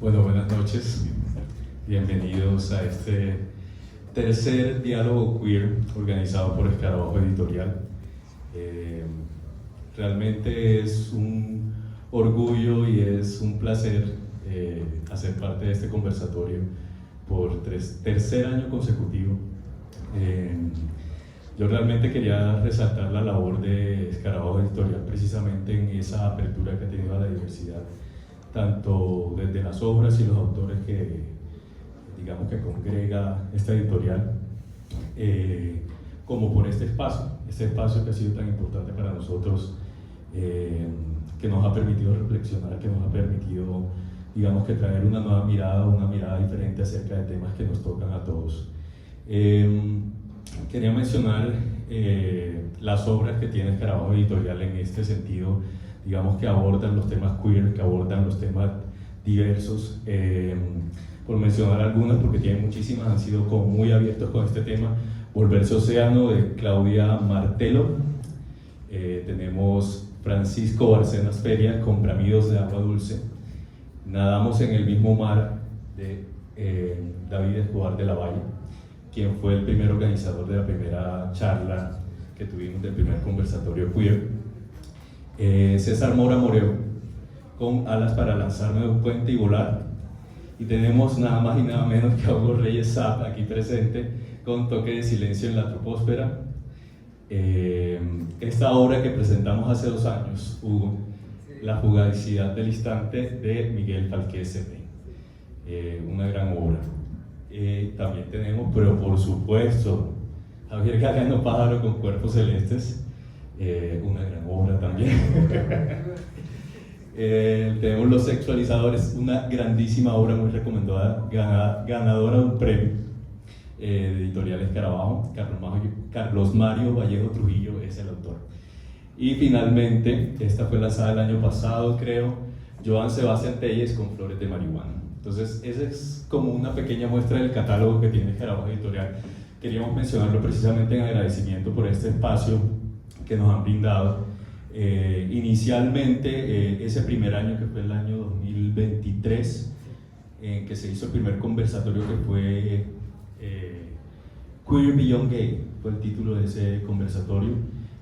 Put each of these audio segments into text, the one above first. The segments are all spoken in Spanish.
Bueno, buenas noches. Bienvenidos a este tercer diálogo queer organizado por Escarabajo Editorial. Realmente es un orgullo y es un placer hacer parte de este conversatorio por tercer año consecutivo. Yo realmente quería resaltar la labor de Escarabajo Editorial precisamente en esa apertura que ha tenido a la diversidad, tanto desde las obras y los autores que, digamos, que congrega esta editorial, como por este espacio que ha sido tan importante para nosotros, que nos ha permitido reflexionar, que nos ha permitido, digamos, que traer una nueva mirada, una mirada diferente acerca de temas que nos tocan a todos. Quería mencionar las obras que tiene Escarabajo Editorial en este sentido, digamos, que abordan los temas queer, que abordan los temas diversos, por mencionar algunas, porque tienen muchísimas, han sido como muy abiertos con este tema. Volverse Océano, de Claudia Martelo. Tenemos Francisco Barcenas Feria, con Bramidos de Agua Dulce. Nadamos en el mismo mar, de David Escobar de la Valle, quien fue el primer organizador de la primera charla que tuvimos del primer conversatorio queer. César Mora Moreo, con Alas para lanzarme de un puente y volar. Y tenemos nada más y nada menos que a Hugo Reyes Saab aquí presente, con Toque de silencio en la troposfera. Esta obra que presentamos hace 2 años, Hugo, La fugacidad del instante, de Miguel Falquese, una gran obra. También tenemos, pero por supuesto, Javier Galeano Pájaro, con Cuerpos Celestes, una gran obra también. Tenemos Los Sexualizadores, una grandísima obra muy recomendada, ganadora de un premio, de Editorial Escarabajo. Carlos Mario Vallejo Trujillo es el autor. Y finalmente, esta fue lanzada el año pasado, creo, Joan Sebastián Telles, con Flores de Marihuana. Entonces, esa es como una pequeña muestra del catálogo que tiene Escarabajo Editorial. Queríamos mencionarlo precisamente en agradecimiento por este espacio que nos han brindado. Inicialmente, ese primer año, que fue el año 2023, que se hizo el primer conversatorio, que fue Queer Beyond Gay, fue el título de ese conversatorio,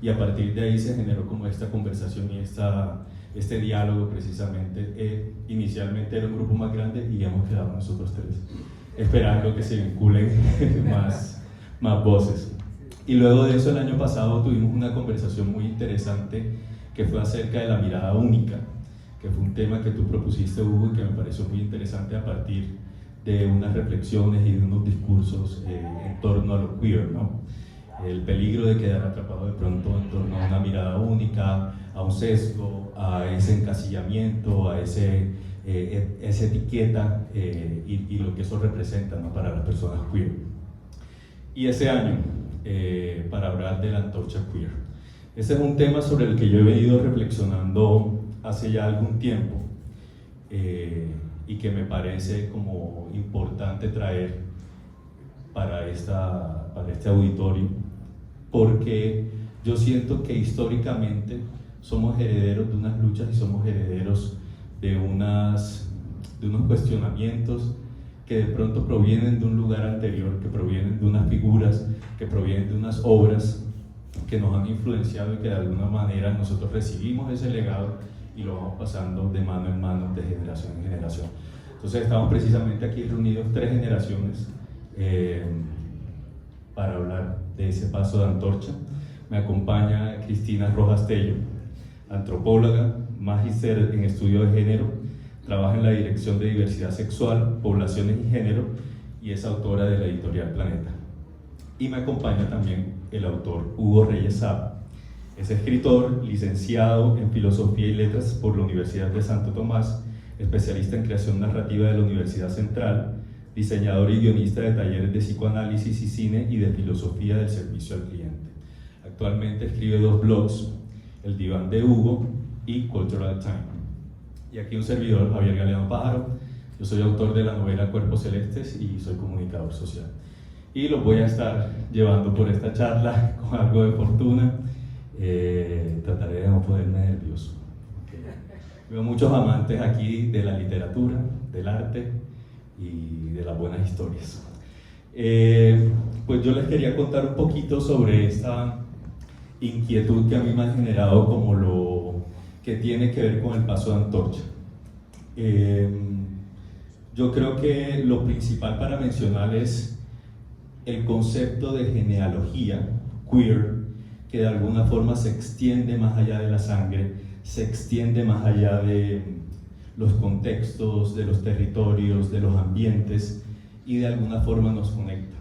y a partir de ahí se generó como esta conversación y este diálogo precisamente. Inicialmente era un grupo más grande y hemos quedado nosotros 3, esperando que se vinculen más voces. Y luego de eso, el año pasado tuvimos una conversación muy interesante que fue acerca de la mirada única, que fue un tema que tú propusiste, Hugo, y que me pareció muy interesante a partir de unas reflexiones y de unos discursos en torno a lo queer, ¿no? El peligro de quedar atrapado de pronto en torno a una mirada única, a un sesgo, a ese encasillamiento, a esa etiqueta, y lo que eso representa, ¿no?, para las personas queer. Y ese año, para hablar de la antorcha queer. Este es un tema sobre el que yo he venido reflexionando hace ya algún tiempo, y que me parece como importante traer para este auditorio, porque yo siento que históricamente somos herederos de unas luchas y somos herederos de unos cuestionamientos que de pronto provienen de un lugar anterior, que provienen de unas figuras, que provienen de unas obras que nos han influenciado y que de alguna manera nosotros recibimos ese legado y lo vamos pasando de mano en mano, de generación en generación. Entonces estamos precisamente aquí reunidos 3 generaciones para hablar de ese paso de antorcha. Me acompaña Cristina Rojas Tello, antropóloga, magíster en estudio de género, trabaja en la Dirección de Diversidad Sexual, Poblaciones y Género, y es autora de la editorial Planeta. Y me acompaña también el autor Hugo Reyes Saab. Es escritor, licenciado en Filosofía y Letras por la Universidad de Santo Tomás, especialista en creación narrativa de la Universidad Central, diseñador y guionista de talleres de psicoanálisis y cine y de filosofía del servicio al cliente. Actualmente escribe 2 blogs, El Diván de Hugo y Cultural Time. Y aquí un servidor, Javier Galeano Pájaro. Yo soy autor de la novela Cuerpos Celestes y soy comunicador social. Y los voy a estar llevando por esta charla con algo de fortuna. Trataré de no ponerme nervioso. Veo muchos amantes aquí de la literatura, del arte y de las buenas historias. Pues yo les quería contar un poquito sobre esta inquietud que a mí me ha generado como lo que tiene que ver con el paso de antorcha. Yo creo que lo principal para mencionar es el concepto de genealogía queer, que de alguna forma se extiende más allá de la sangre, se extiende más allá de los contextos, de los territorios, de los ambientes, y de alguna forma nos conecta.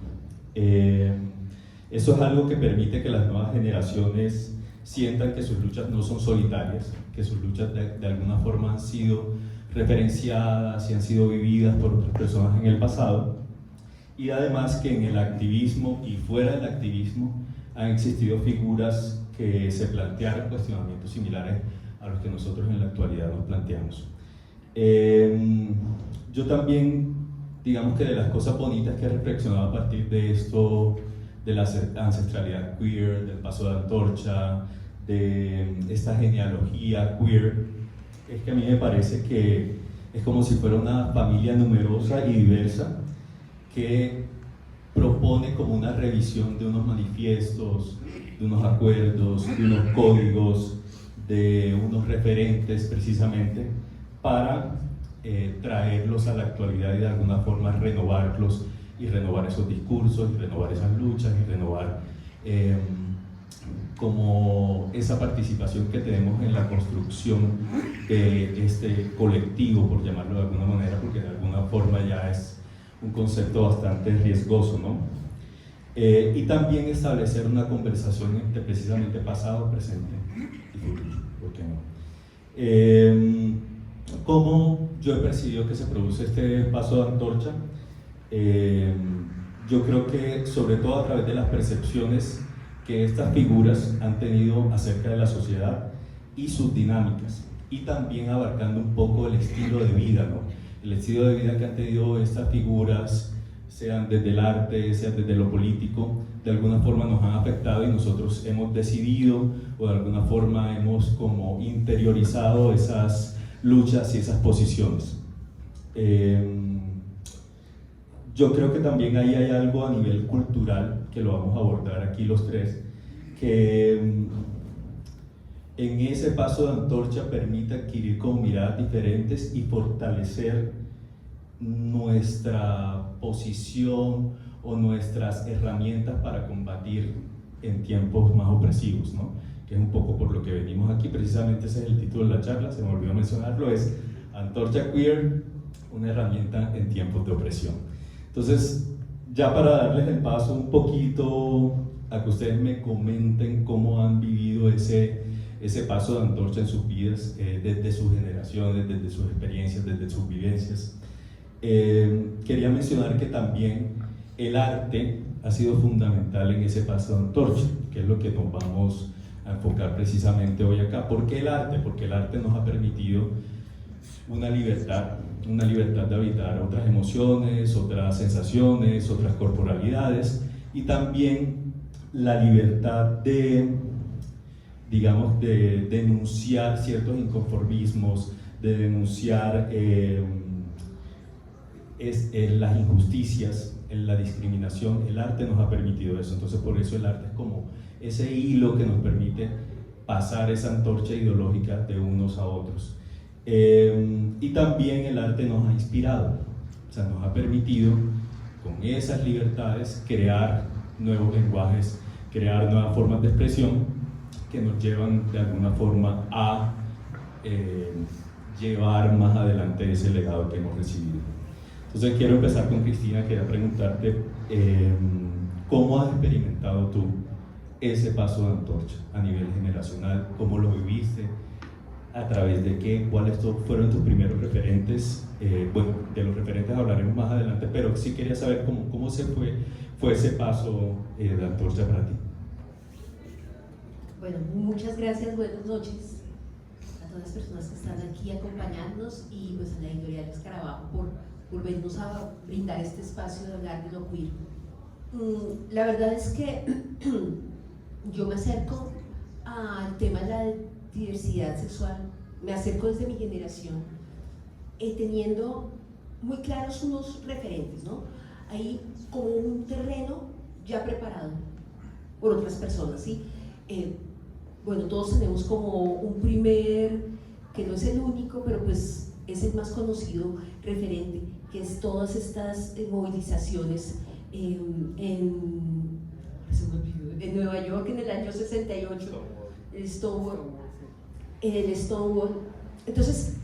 Eso es algo que permite que las nuevas generaciones sientan que sus luchas no son solitarias, que sus luchas de alguna forma han sido referenciadas y han sido vividas por otras personas en el pasado, y además que en el activismo y fuera del activismo han existido figuras que se plantearon cuestionamientos similares a los que nosotros en la actualidad nos planteamos. Yo también, digamos que de las cosas bonitas que he reflexionado a partir de esto, de la ancestralidad queer, del paso de antorcha, de esta genealogía queer, es que a mí me parece que es como si fuera una familia numerosa y diversa que propone como una revisión de unos manifiestos, de unos acuerdos, de unos códigos, de unos referentes precisamente, para traerlos a la actualidad y de alguna forma renovarlos y renovar esos discursos y renovar esas luchas y renovar como esa participación que tenemos en la construcción de este colectivo, por llamarlo de alguna manera, porque de alguna forma ya es un concepto bastante riesgoso, ¿no? Y también establecer una conversación entre precisamente pasado, presente y futuro, ¿por qué no? ¿Cómo yo he percibido que se produce este paso de antorcha? Yo creo que sobre todo a través de las percepciones que estas figuras han tenido acerca de la sociedad y sus dinámicas, y también abarcando un poco el estilo de vida, ¿no? El estilo de vida que han tenido estas figuras, sean desde el arte, sean desde lo político, de alguna forma nos han afectado y nosotros hemos decidido o de alguna forma hemos como interiorizado esas luchas y esas posiciones. Yo creo que también ahí hay algo a nivel cultural, que lo vamos a abordar aquí los tres, que en ese paso de antorcha permite adquirir como miradas diferentes y fortalecer nuestra posición o nuestras herramientas para combatir en tiempos más opresivos, ¿no? Que es un poco por lo que venimos aquí, precisamente ese es el título de la charla, se me olvidó mencionarlo, es Antorcha Queer, una herramienta en tiempos de opresión. Entonces, ya para darles el paso un poquito a que ustedes me comenten cómo han vivido ese paso de antorcha en sus vidas, desde sus generaciones, desde sus experiencias, desde sus vivencias. Quería mencionar que también el arte ha sido fundamental en ese paso de antorcha, que es lo que nos vamos a enfocar precisamente hoy acá. ¿Por qué el arte? Porque el arte nos ha permitido una libertad de habitar otras emociones, otras sensaciones, otras corporalidades, y también la libertad de, digamos, de denunciar ciertos inconformismos, de denunciar las injusticias, la discriminación. El arte nos ha permitido eso, entonces por eso el arte es como ese hilo que nos permite pasar esa antorcha ideológica de unos a otros. Y también el arte nos ha inspirado, o sea, nos ha permitido con esas libertades crear nuevos lenguajes, crear nuevas formas de expresión que nos llevan de alguna forma a llevar más adelante ese legado que hemos recibido. Entonces quiero empezar con Cristina, quería preguntarte ¿cómo has experimentado tú ese paso de antorcha a nivel generacional? ¿Cómo lo viviste? ¿A través de qué? ¿Cuáles fueron tus primeros referentes? Bueno, de los referentes hablaremos más adelante, pero sí quería saber cómo fue ese paso de antorcha para ti. Bueno, muchas gracias, buenas noches a todas las personas que están aquí acompañándonos y pues a la editorial Escarabajo por venirnos a brindar este espacio de hablar de lo queer. La verdad es que yo me acerco al tema de la diversidad sexual me acerco desde mi generación, teniendo muy claros unos referentes, ¿no? Hay como un terreno ya preparado por otras personas, ¿sí? Bueno, todos tenemos como un primer, que no es el único, pero pues es el más conocido referente, que es todas estas movilizaciones en Nueva York en el año 68, el Stonewall, el Stonewall. Entonces,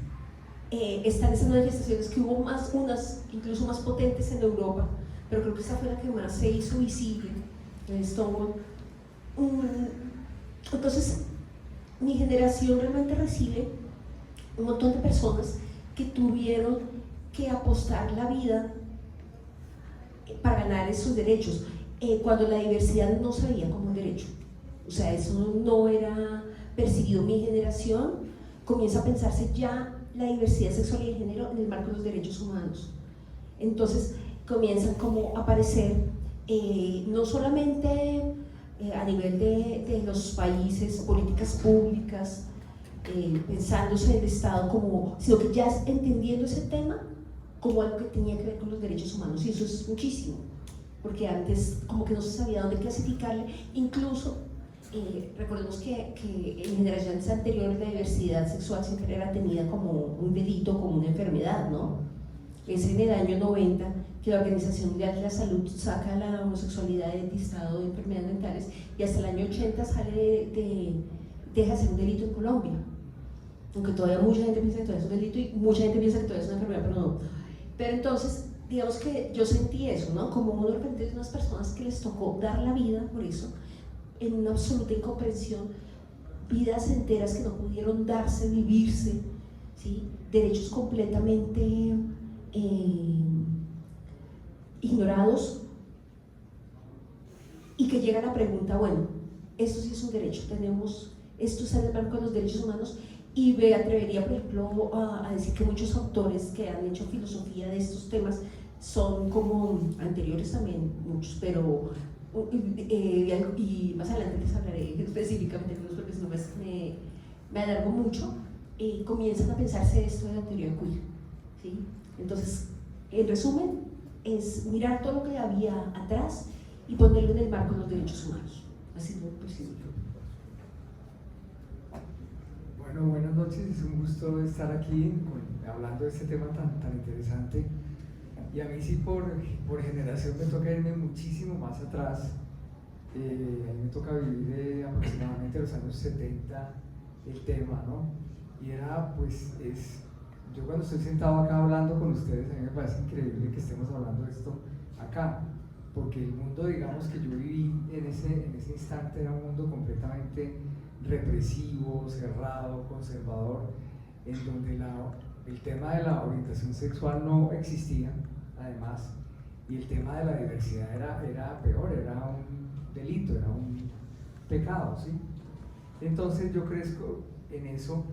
están esas manifestaciones que hubo más, unas incluso más potentes en Europa, pero creo que esa fue la que más se hizo visible, el Stonewall. Entonces, mi generación realmente recibe un montón de personas que tuvieron que apostar la vida para ganar esos derechos, cuando la diversidad no se veía como un derecho. O sea, eso no era percibido. Mi generación comienza a pensarse ya la diversidad sexual y de género en el marco de los derechos humanos. Entonces comienzan como a aparecer, no solamente a nivel de los países, políticas públicas, pensándose en el Estado como, sino que ya entendiendo ese tema como algo que tenía que ver con los derechos humanos, y eso es muchísimo, porque antes como que no se sabía dónde clasificarle. Incluso recordemos que en generaciones anteriores la diversidad sexual siempre era tenida como un delito, como una enfermedad, ¿no? Es en el año 90 que la Organización Mundial de la Salud saca la homosexualidad del listado de enfermedades mentales, y hasta el año 80 deja de ser un delito en Colombia, aunque todavía mucha gente piensa que todavía es un delito y mucha gente piensa que todavía es una enfermedad, pero no. Pero entonces, digamos que yo sentí eso, ¿no? Como uno de repente de unas personas que les tocó dar la vida por eso, en una absoluta incomprensión, vidas enteras que no pudieron darse, vivirse, ¿sí? Derechos completamente ignorados, y que llega la pregunta, bueno, esto sí es un derecho, esto está en el marco de los derechos humanos. Y me atrevería, por ejemplo, a decir que muchos autores que han hecho filosofía de estos temas son como anteriores también, muchos, pero y más adelante les hablaré específicamente de los, porque si no me alargo mucho, comienzan a pensarse esto de la teoría queer, ¿sí? Entonces, en resumen, es mirar todo lo que había atrás y ponerlo en el marco de los derechos humanos. Así lo percibo yo. Bueno, buenas noches, es un gusto estar aquí hablando de este tema tan interesante. Y a mí sí por generación me toca irme muchísimo más atrás. A mí me toca vivir aproximadamente los años 70 el tema, ¿no? Y era pues, yo cuando estoy sentado acá hablando con ustedes, a mí me parece increíble que estemos hablando de esto acá, porque el mundo, digamos, que yo viví en ese instante era un mundo completamente represivo, cerrado, conservador, en donde el tema de la orientación sexual no existía, además, y el tema de la diversidad era peor, era un delito, era un pecado, ¿sí? Entonces yo crezco en eso,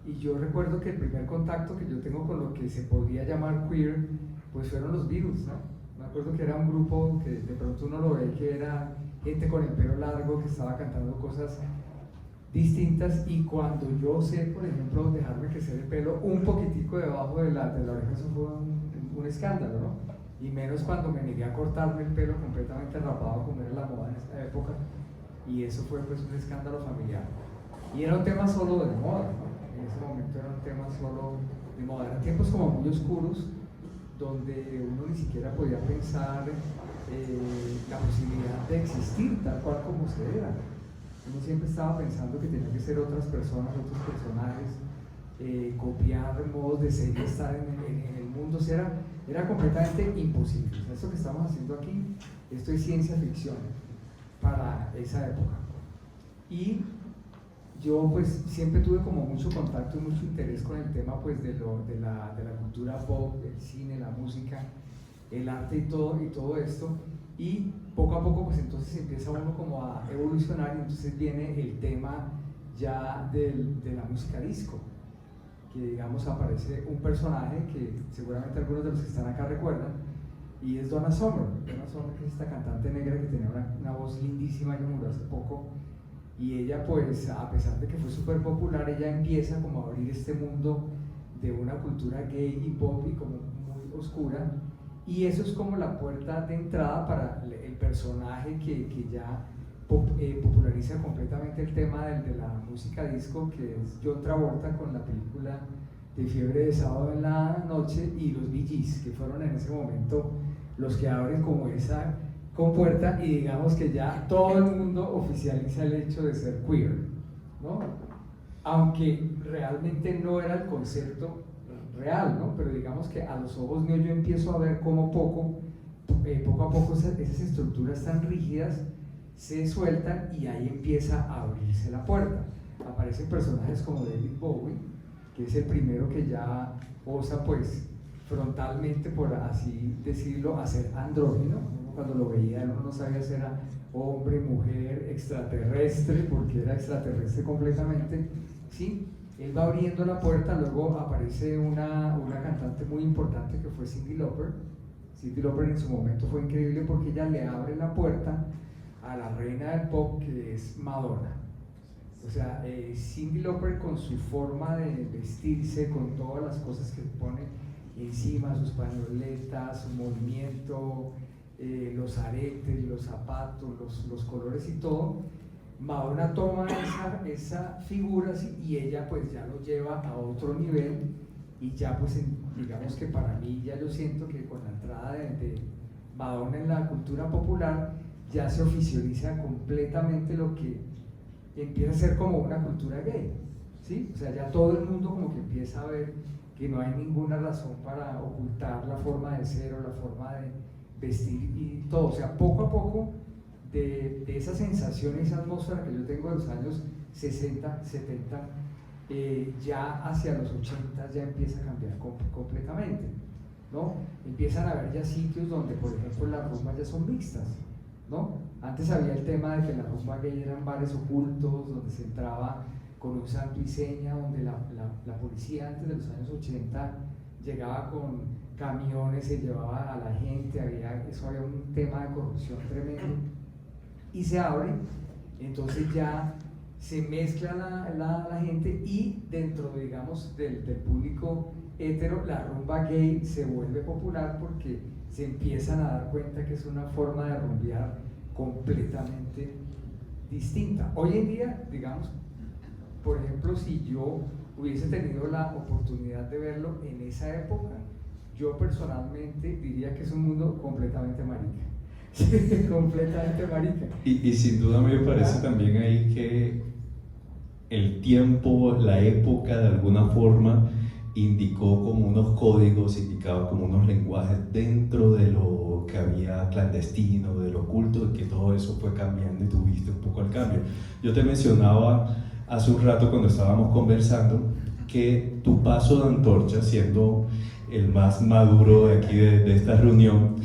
y yo recuerdo que el primer contacto que yo tengo con lo que se podría llamar queer, pues fueron los Beatles, ¿no? Me acuerdo que era un grupo que de pronto uno lo ve, que era gente con el pelo largo que estaba cantando cosas distintas, y cuando yo sé, por ejemplo, dejarme crecer el pelo un poquitico debajo de la oreja, eso fue un escándalo, ¿no? Y menos cuando me negué a cortarme el pelo completamente rapado como era la moda en esa época, y eso fue pues un escándalo familiar. Y era un tema solo de moda, ¿no? En ese momento era un tema solo de moda, eran tiempos como muy oscuros, donde uno ni siquiera podía pensar la posibilidad de existir tal cual como se era. Uno siempre estaba pensando que tenía que ser otras personas, otros personajes, copiar modos de ser y estar en el mundo. O sea, era completamente imposible. O sea, esto que estamos haciendo aquí, esto es ciencia ficción para esa época. Y yo pues siempre tuve como mucho contacto y mucho interés con el tema pues de la cultura pop, el cine, la música, el arte y todo esto. Y poco a poco pues entonces empieza uno como a evolucionar, y entonces viene el tema ya de la música disco, que digamos aparece un personaje que seguramente algunos de los que están acá recuerdan, y es Donna Summer. Donna Summer, que es esta cantante negra que tenía una voz lindísima, y murió hace poco, y ella pues a pesar de que fue súper popular, ella empieza como a abrir este mundo de una cultura gay y pop y como muy oscura, y eso es como la puerta de entrada para el personaje que ya populariza completamente el tema de la música disco, que es John Travolta con la película de Fiebre de Sábado en la Noche y los Bee Gees, que fueron en ese momento los que abren como esa compuerta y digamos que ya todo el mundo oficializa el hecho de ser queer, ¿no? Aunque realmente no era el concepto real, ¿no? Pero digamos que a los ojos míos yo empiezo a ver cómo poco a poco esas estructuras tan rígidas se sueltan y ahí empieza a abrirse la puerta. Aparecen personajes como David Bowie, que es el primero que ya osa pues frontalmente, por así decirlo, a ser andrógino. Cuando lo veía uno no sabía si era hombre, mujer, extraterrestre, porque era extraterrestre completamente, ¿sí? Él va abriendo la puerta. Luego aparece una cantante muy importante que fue Cyndi Lauper. Cyndi Lauper en su momento fue increíble porque ella le abre la puerta a la reina del pop, que es Madonna. O sea, Cyndi Lauper con su forma de vestirse, con todas las cosas que pone encima, sus pañoletas, su movimiento, los aretes, los zapatos, los colores y todo, Madonna toma esa figura y ella pues ya lo lleva a otro nivel, y ya pues digamos que para mí ya yo siento que con la entrada de Madonna en la cultura popular ya se oficializa completamente lo que empieza a ser como una cultura gay, ¿sí? O sea, ya todo el mundo como que empieza a ver que no hay ninguna razón para ocultar la forma de ser o la forma de vestir y todo. O sea, poco a poco de esa sensación, esa atmósfera que yo tengo de los años 60, 70, ya hacia los 80 ya empieza a cambiar completamente, ¿no? Empiezan a haber ya sitios donde, por ejemplo, las rumbas ya son mixtas, ¿no? Antes había el tema de que la rumba gay eran bares ocultos donde se entraba con un santo y seña, donde la policía antes de los años 80 llegaba con camiones, se llevaba a la gente, había un tema de corrupción tremendo, y se abre, entonces ya se mezcla la gente, y dentro, digamos, del público hetero, la rumba gay se vuelve popular porque se empiezan a dar cuenta que es una forma de rumbear completamente distinta. Hoy en día, digamos, por ejemplo, si yo hubiese tenido la oportunidad de verlo en esa época, yo personalmente diría que es un mundo completamente marica. Completamente marica. Y sin duda me parece también ahí que el tiempo, la época de alguna forma indicó como unos códigos, indicaba como unos lenguajes dentro de lo que había clandestino, de lo oculto, y que todo eso fue cambiando y tuviste un poco el cambio. Yo te mencionaba hace un rato cuando estábamos conversando que tu paso de antorcha, siendo el más maduro de aquí de esta reunión,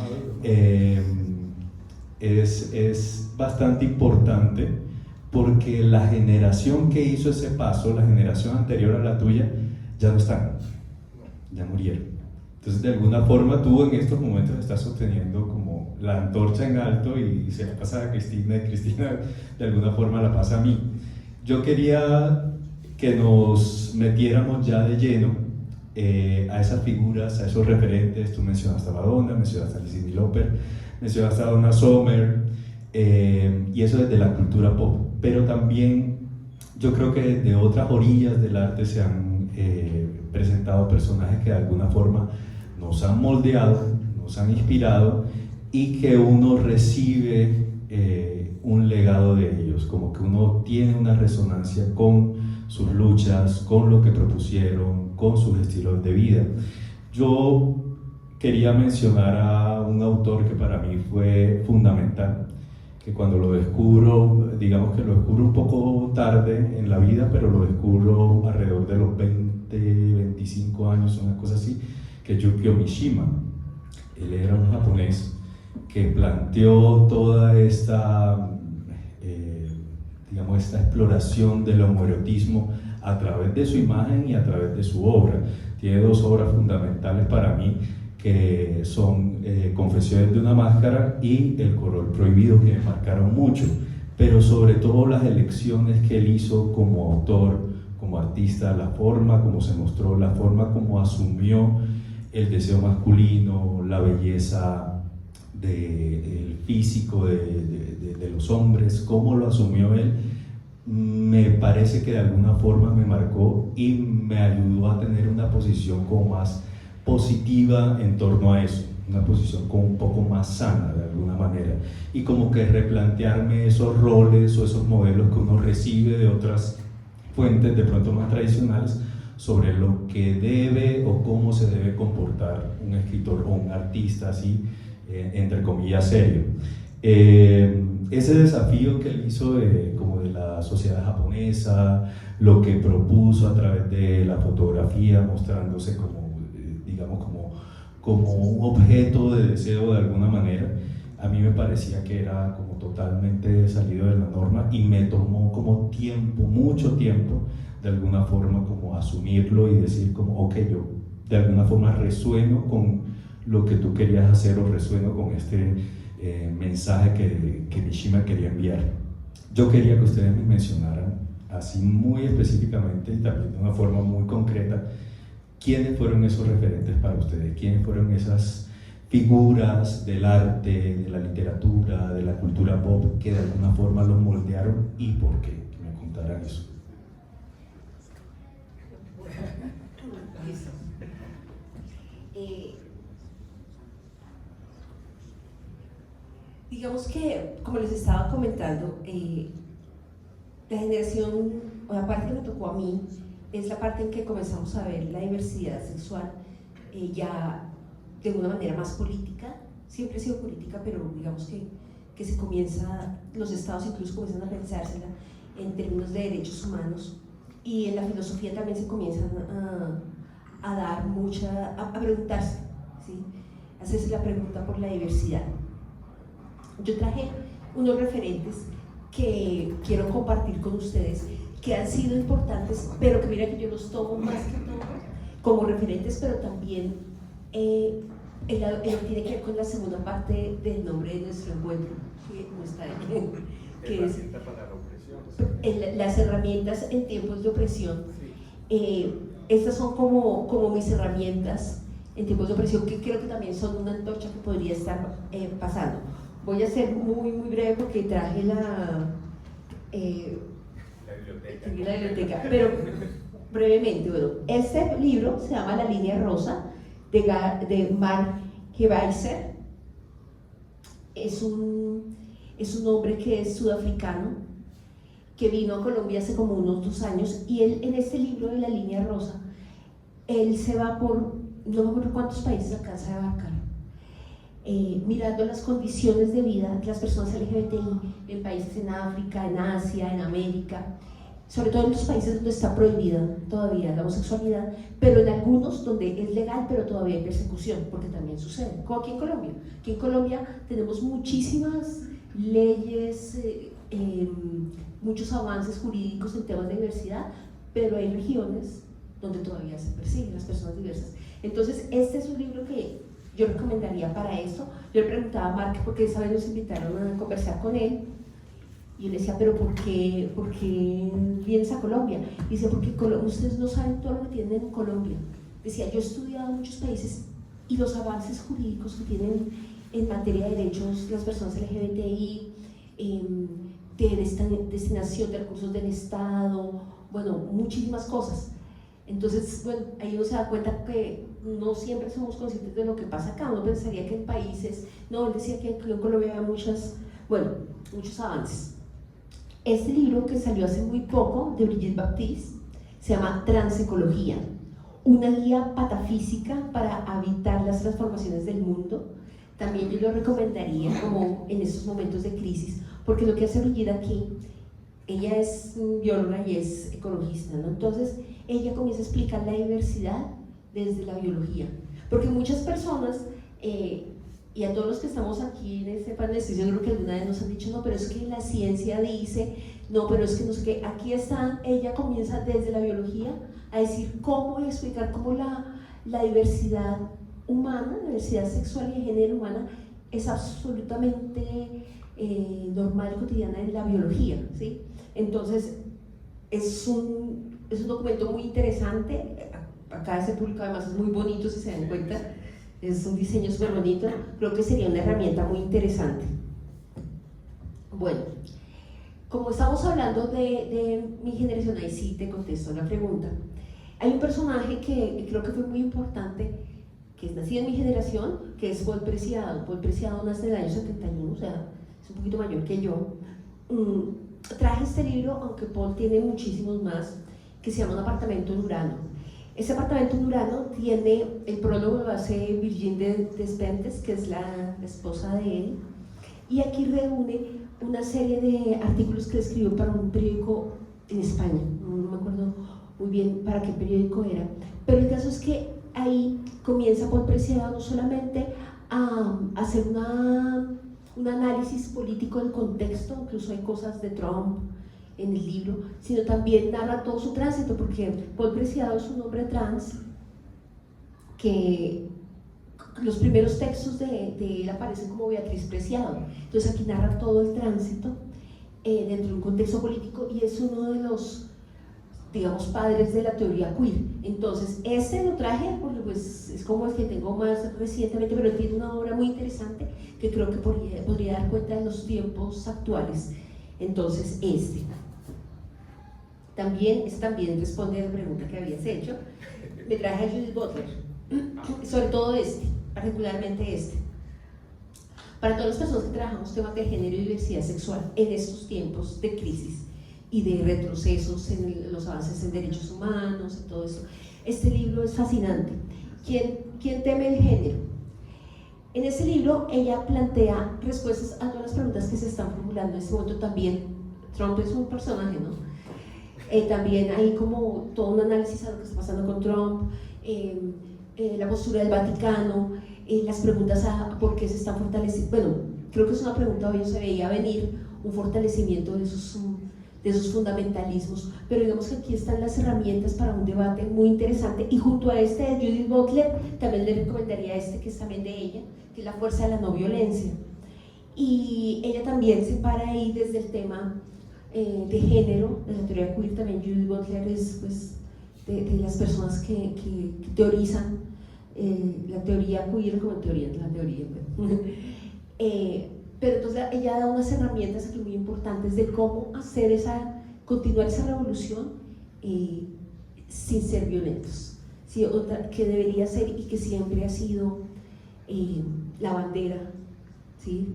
es bastante importante, porque la generación que hizo ese paso, la generación anterior a la tuya, ya no están, ya murieron. Entonces, de alguna forma, tú en estos momentos estás sosteniendo como la antorcha en alto, y se la pasa a Cristina, y Cristina de alguna forma la pasa a mí. Yo quería que nos metiéramos ya de lleno a esas figuras, a esos referentes. Tú mencionaste a Madonna, mencionaste a Cyndi Lauper, mencionaste a Donna Summer, y eso desde la cultura pop. Pero también yo creo que de otras orillas del arte se han presentado personajes que de alguna forma nos han moldeado, nos han inspirado, y que uno recibe un legado de ellos, como que uno tiene una resonancia con sus luchas, con lo que propusieron, con sus estilos de vida. Yo quería mencionar a un autor que para mí fue fundamental, que cuando lo descubro, digamos que lo descubro un poco tarde en la vida, pero lo descubro alrededor de los 20, 25 años, una cosa así, que es Yukio Mishima. Él era un japonés que planteó toda esta, digamos, esta exploración del homoerotismo a través de su imagen y a través de su obra. Tiene dos obras fundamentales para mí, que son Confesiones de una máscara y El color prohibido, que me marcaron mucho, pero sobre todo las elecciones que él hizo como autor, como artista, la forma como se mostró, la forma como asumió el deseo masculino, la belleza del físico de los hombres, cómo lo asumió él, me parece que de alguna forma me marcó y me ayudó a tener una posición como más positiva en torno a eso, una posición como un poco más sana de alguna manera, y como que replantearme esos roles o esos modelos que uno recibe de otras fuentes de pronto más tradicionales sobre lo que debe o cómo se debe comportar un escritor o un artista así, entre comillas, serio. Ese desafío que él hizo como de la sociedad japonesa, lo que propuso a través de la fotografía, mostrándose como, digamos, como un objeto de deseo de alguna manera, a mí me parecía que era como totalmente salido de la norma y me tomó como tiempo, mucho tiempo, de alguna forma como asumirlo y decir como, ok, yo de alguna forma resueno con lo que tú querías hacer o resueno con este mensaje que Mishima quería enviar. Yo quería que ustedes me mencionaran así muy específicamente y también de una forma muy concreta quiénes fueron esos referentes para ustedes, quiénes fueron esas figuras del arte, de la literatura, de la cultura pop que de alguna forma los moldearon y por qué, que me contaran eso. Listo. Digamos que, como les estaba comentando, la generación, o la parte que me tocó a mí, es la parte en que comenzamos a ver la diversidad sexual ya de una manera más política. Siempre ha sido política, pero digamos que se comienza, los estados incluso comienzan a pensársela en términos de derechos humanos, y en la filosofía también se comienzan a dar a preguntarse, ¿sí? Hacerse la pregunta por la diversidad. Yo traje unos referentes que quiero compartir con ustedes, que han sido importantes, pero que mira que yo los tomo más que todo como referentes, pero también tiene que ver con la segunda parte del nombre de nuestro encuentro, que no está ahí, que es para la opresión. las herramientas en tiempos de opresión. Estas son como mis herramientas en tiempos de opresión, que creo que también son una antorcha que podría estar pasando. Voy a ser muy breve porque traje la biblioteca, pero brevemente. Bueno, este libro se llama La Línea Rosa, de Mark Geweiser. Es un hombre que es sudafricano, que vino a Colombia hace como unos 2 años, y él, en este libro de La Línea Rosa, él se va por, no me acuerdo cuántos países alcanza a abarcar, mirando las condiciones de vida de las personas LGBTI en países en África, en Asia, en América, sobre todo en los países donde está prohibida todavía la homosexualidad, pero en algunos donde es legal, pero todavía hay persecución, porque también sucede, como aquí en Colombia. Aquí en Colombia tenemos muchísimas leyes, muchos avances jurídicos en temas de diversidad, pero hay regiones donde todavía se persiguen las personas diversas. Entonces, este es un libro que yo recomendaría para eso. Yo le preguntaba a Mark, porque esa vez nos invitaron a conversar con él, y yo le decía, pero ¿por qué vienes a Colombia? Y dice, porque ustedes no saben todo lo que tienen en Colombia. Decía, yo he estudiado en muchos países y los avances jurídicos que tienen en materia de derechos las personas LGBTI, de destinación de recursos del Estado, bueno, muchísimas cosas. Entonces, bueno, ahí uno se da cuenta que no siempre somos conscientes de lo que pasa acá. Uno pensaría que en países, no, él decía que en Colombia había muchos avances. Este libro, que salió hace muy poco, de Brigitte Baptiste, se llama Transecología, una guía patafísica para habitar las transformaciones del mundo. También yo lo recomendaría como en estos momentos de crisis, porque lo que hace Brigitte aquí, ella es bióloga y es ecologista, ¿no? Entonces ella comienza a explicar la diversidad desde la biología, porque muchas personas, y a todos los que estamos aquí en este panel, estoy seguro que alguna vez nos han dicho, no, pero es que la ciencia dice, no, pero es que no sé qué, aquí están. Ella comienza desde la biología a decir cómo, y explicar cómo la diversidad humana, la diversidad sexual y de género humana es absolutamente normal y cotidiana en la biología, ¿sí? Entonces, es un documento muy interesante. Acá ese público además es muy bonito, si se dan cuenta, es un diseño súper bonito. Creo que sería una herramienta muy interesante. Bueno, como estamos hablando de mi generación, ahí sí te contesto la pregunta. Hay un personaje que creo que fue muy importante, que es nacido en mi generación, que es Paul Preciado. Paul Preciado nace en el año 71, o sea, es un poquito mayor que yo. Traje este libro, aunque Paul tiene muchísimos más, que se llama Un apartamento en Urano. Ese apartamento en Urano tiene, el prólogo lo hace Virginie Despentes, que es la esposa de él, y aquí reúne una serie de artículos que escribió para un periódico en España, no me acuerdo muy bien para qué periódico era, pero el caso es que ahí comienza Paul Preciado no solamente a hacer un análisis político del contexto, incluso hay cosas de Trump en el libro, sino también narra todo su tránsito, porque Paul Preciado es un hombre trans que los primeros textos de él aparecen como Beatriz Preciado, entonces aquí narra todo el tránsito dentro de un contexto político y es uno de los, digamos, padres de la teoría queer. Entonces este lo traje porque pues es como el que tengo más recientemente, pero tiene una obra muy interesante que creo que podría dar cuenta de los tiempos actuales. Entonces este también responde a la pregunta que habías hecho. Me traje a Judith Butler, sobre todo particularmente para todas las personas que trabajamos temas de género y diversidad sexual en estos tiempos de crisis y de retrocesos en los avances en derechos humanos y todo eso. Este libro es fascinante. ¿Quién teme el género? En ese libro ella plantea respuestas a todas las preguntas que se están formulando en este momento. También Trump es un personaje, ¿no? También hay como todo un análisis a lo que está pasando con Trump, la postura del Vaticano, las preguntas a por qué se están fortaleciendo. Bueno, creo que es una pregunta, hoy se veía venir un fortalecimiento de esos fundamentalismos, pero digamos que aquí están las herramientas para un debate muy interesante, y junto a este de Judith Butler también le recomendaría que es también de ella, que es La fuerza de la no violencia, y ella también se para ahí desde el tema de género, de la teoría queer. También Judith Butler es pues de las personas que teorizan la teoría queer como teoría, pero entonces ella da unas herramientas aquí muy importantes de cómo continuar esa revolución sin ser violentos, ¿sí? Otra que debería ser y que siempre ha sido la bandera, ¿sí?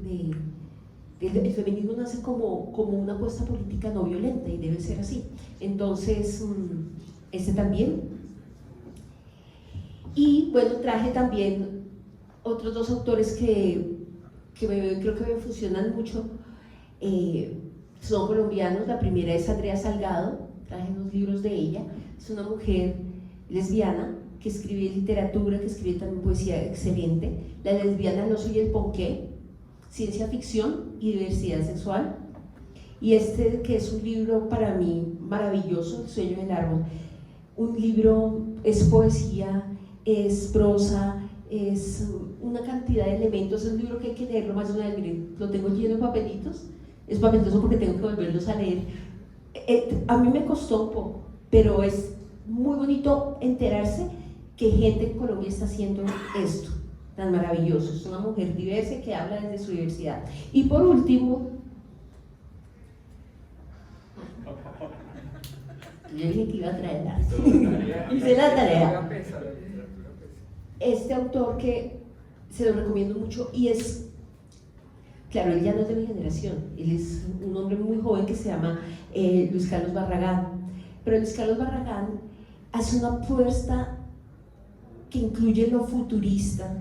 El feminismo nace como una apuesta política no violenta y debe ser así. Entonces, también. Y bueno, traje también otros dos autores que creo que me funcionan mucho. Son colombianos. La primera es Andrea Salgado, traje unos libros de ella. Es una mujer lesbiana que escribe literatura, que escribe también poesía excelente. La lesbiana, El oso y el ponqué, ciencia ficción y diversidad sexual. Y que es un libro para mí maravilloso, El sueño del árbol. Un libro, es poesía, es prosa, es una cantidad de elementos. Es un libro que hay que leerlo más de una vez. Miren, lo tengo lleno de papelitos. Es papeloso porque tengo que volverlos a leer. A mí me costó un poco, pero es muy bonito enterarse que gente en Colombia está haciendo esto tan maravilloso. Es una mujer diversa que habla desde su diversidad. Y por último, yo dije que iba a traerla. Hice la tarea. Este autor que se lo recomiendo mucho, y es, claro, él ya no es de mi generación, él es un hombre muy joven que se llama Luis Carlos Barragán, pero Luis Carlos Barragán hace una apuesta que incluye lo futurista,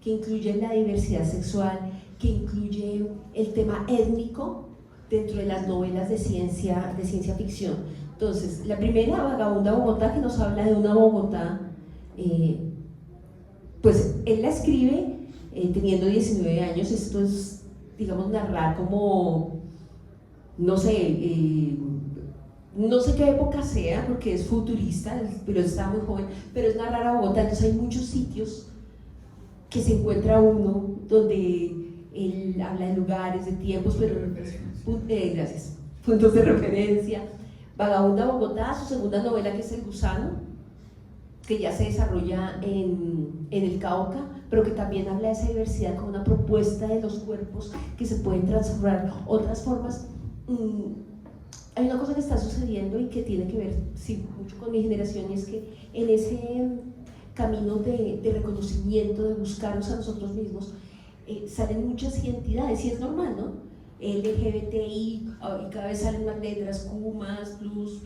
que incluye la diversidad sexual, que incluye el tema étnico dentro de las novelas de ciencia ficción. Entonces, la primera, Vagabunda Bogotá, que nos habla de una Bogotá, pues él la escribe teniendo 19 años. Esto es, digamos, narrar como, no sé qué época sea, porque es futurista, pero está muy joven, pero es narrar a Bogotá. Entonces hay muchos sitios que se encuentra uno donde él habla de lugares, de tiempos, pero gracias, puntos de referencia. Vagabunda Bogotá, su segunda novela, que es El Gusano, que ya se desarrolla en el Cauca, pero que también habla de esa diversidad como una propuesta de los cuerpos que se pueden transformar, otras formas. Hay una cosa que está sucediendo y que tiene que ver, sí, mucho con mi generación, y es que en ese camino de reconocimiento, de buscarnos a nosotros mismos, salen muchas identidades, y es normal, ¿no? LGBTI, y cada vez salen más letras, Q+, plus,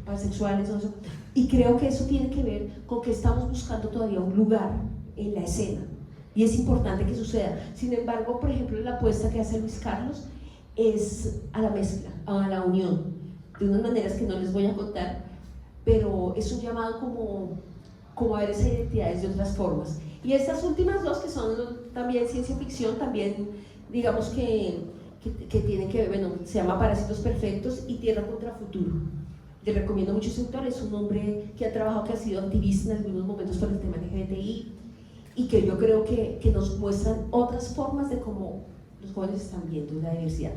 pansexuales, eso. Y creo que eso tiene que ver con que estamos buscando todavía un lugar en la escena, y es importante que suceda. Sin embargo, por ejemplo, la apuesta que hace Luis Carlos es a la mezcla, a la unión, de unas maneras que no les voy a contar, pero es un llamado como a ver esas identidades de otras formas. Y estas últimas dos, que son también ciencia ficción, también digamos que tienen que ver, bueno, se llama Parásitos Perfectos y Tierra contra Futuro. Le recomiendo mucho ese autor, es un hombre que ha trabajado, que ha sido activista en algunos momentos por el tema LGBTI, y que yo creo que nos muestran otras formas de cómo los jóvenes están viendo la diversidad.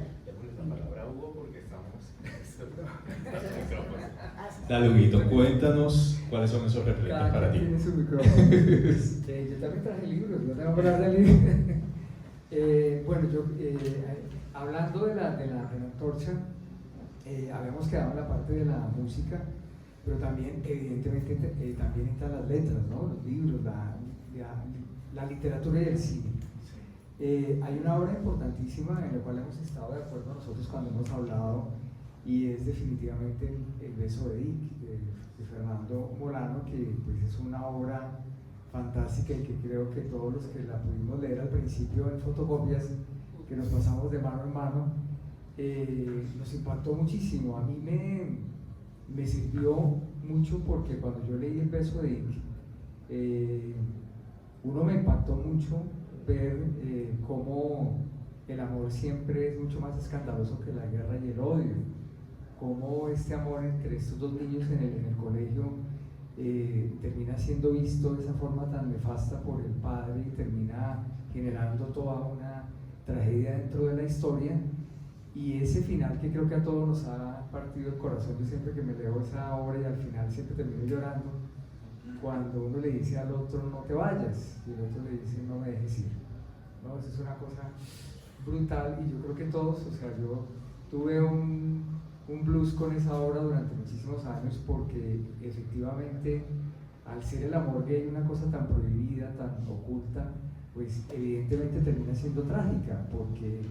La palabra Hugo porque estamos... Dale, Huguito, cuéntanos cuáles son esos referentes para ti. Tiene su micrófono. Yo también traje libros, no tengo que hablar de libros. Bueno, yo hablando de la antorcha, habíamos quedado en la parte de la música, pero también evidentemente también están las letras, ¿no? Los libros, la literatura y el cine. Hay una obra importantísima en la cual hemos estado de acuerdo nosotros cuando hemos hablado, y es definitivamente El beso de Dick, de Fernando Molano, que pues es una obra fantástica y que creo que todos los que la pudimos leer al principio en fotocopias, que nos pasamos de mano en mano, nos impactó muchísimo. A mí me sirvió mucho porque cuando yo leí El beso de Dick, uno me impactó mucho ver cómo el amor siempre es mucho más escandaloso que la guerra y el odio, cómo este amor entre estos dos niños en el colegio termina siendo visto de esa forma tan nefasta por el padre y termina generando toda una tragedia dentro de la historia. Y ese final que creo que a todos nos ha partido el corazón, yo siempre que me leo esa obra y al final siempre termino llorando, cuando uno le dice al otro no te vayas y el otro le dice no me dejes ir, ¿no? Eso es una cosa brutal, y yo creo que todos, o sea, yo tuve un blues con esa obra durante muchísimos años, porque efectivamente al ser el amor gay una cosa tan prohibida, tan oculta, pues evidentemente termina siendo trágica, porque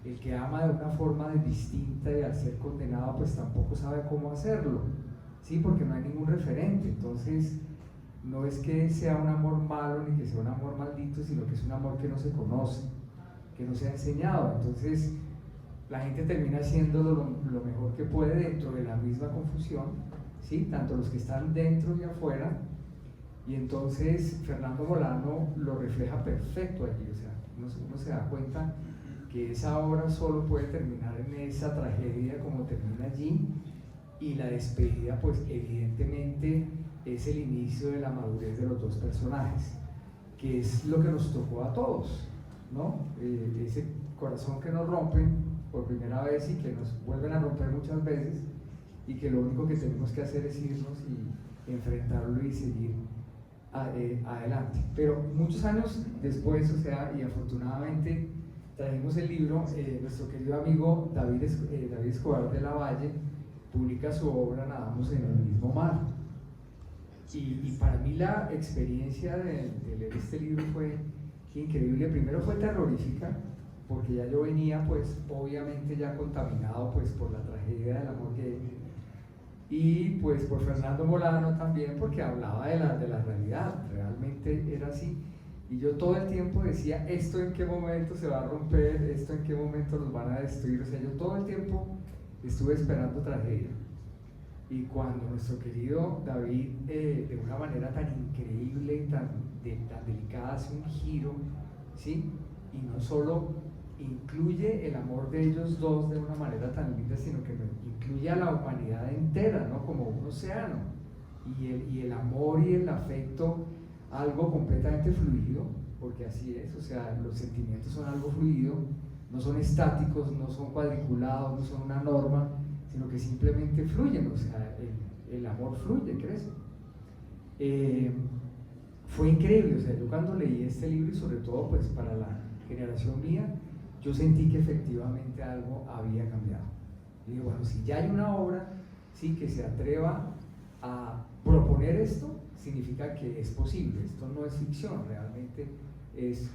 el que ama de una forma distinta y al ser condenado pues tampoco sabe cómo hacerlo, ¿sí? Porque no hay ningún referente. Entonces no es que sea un amor malo ni que sea un amor maldito, sino que es un amor que no se conoce, que no se ha enseñado. Entonces la gente termina haciendo lo mejor que puede dentro de la misma confusión, ¿sí? Tanto los que están dentro y afuera. Y entonces Fernando Molano lo refleja perfecto allí, o sea, uno se da cuenta que esa obra solo puede terminar en esa tragedia como termina allí, y la despedida pues evidentemente es el inicio de la madurez de los dos personajes, que es lo que nos tocó a todos, ¿no? Ese corazón que nos rompen por primera vez y que nos vuelven a romper muchas veces, y que lo único que tenemos que hacer es irnos y enfrentarlo y seguir adelante. Pero muchos años después, o sea, y afortunadamente trajimos el libro, nuestro querido amigo David Escobar de la Valle publica su obra Nadamos en el mismo mar, y para mí la experiencia de leer este libro fue increíble. Primero fue terrorífica, porque ya yo venía pues obviamente ya contaminado pues por la tragedia del amor gay, y pues por Fernando Molano también, porque hablaba de la realidad, realmente era así. Y yo todo el tiempo decía, ¿esto en qué momento se va a romper? ¿Esto en qué momento nos van a destruir? O sea, yo todo el tiempo estuve esperando tragedia. Y cuando nuestro querido David, de una manera tan increíble y tan delicada, hace un giro, ¿sí? Y no solo incluye el amor de ellos dos de una manera tan linda, sino que incluye a la humanidad entera, ¿no? Como un océano. Y el amor y el afecto, algo completamente fluido, porque así es, o sea, los sentimientos son algo fluido, no son estáticos, no son cuadriculados, no son una norma, sino que simplemente fluyen, o sea, el amor fluye, crece. Fue increíble, o sea, yo cuando leí este libro y sobre todo pues para la generación mía, yo sentí que efectivamente algo había cambiado. Y digo, bueno, si ya hay una obra, sí, que se atreva a proponer esto, significa que es posible, esto no es ficción, realmente es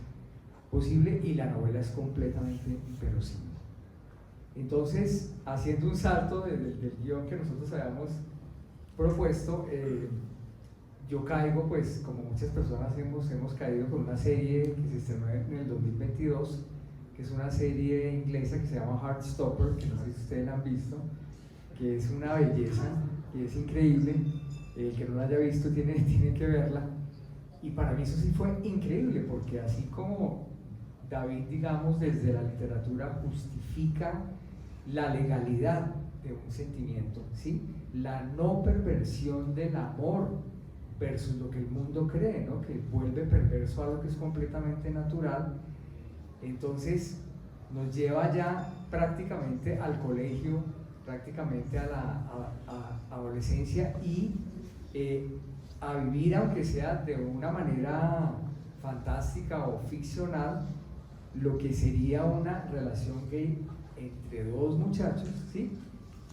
posible y la novela es completamente inverosímil. Entonces, haciendo un salto del guión que nosotros habíamos propuesto, yo caigo, pues como muchas personas hemos caído con una serie que se estrenó en el 2022, que es una serie inglesa que se llama Heartstopper, que no sé si ustedes la han visto, que es una belleza, que es increíble. El que no la haya visto tiene que verla. Y para mí eso sí fue increíble, porque así como David, digamos, desde la literatura justifica la legalidad de un sentimiento, ¿sí? La no perversión del amor versus lo que el mundo cree, ¿no? Que vuelve perverso algo que es completamente natural. Entonces nos lleva ya prácticamente al colegio, prácticamente a la adolescencia y a vivir, aunque sea de una manera fantástica o ficcional, lo que sería una relación gay entre dos muchachos, ¿sí?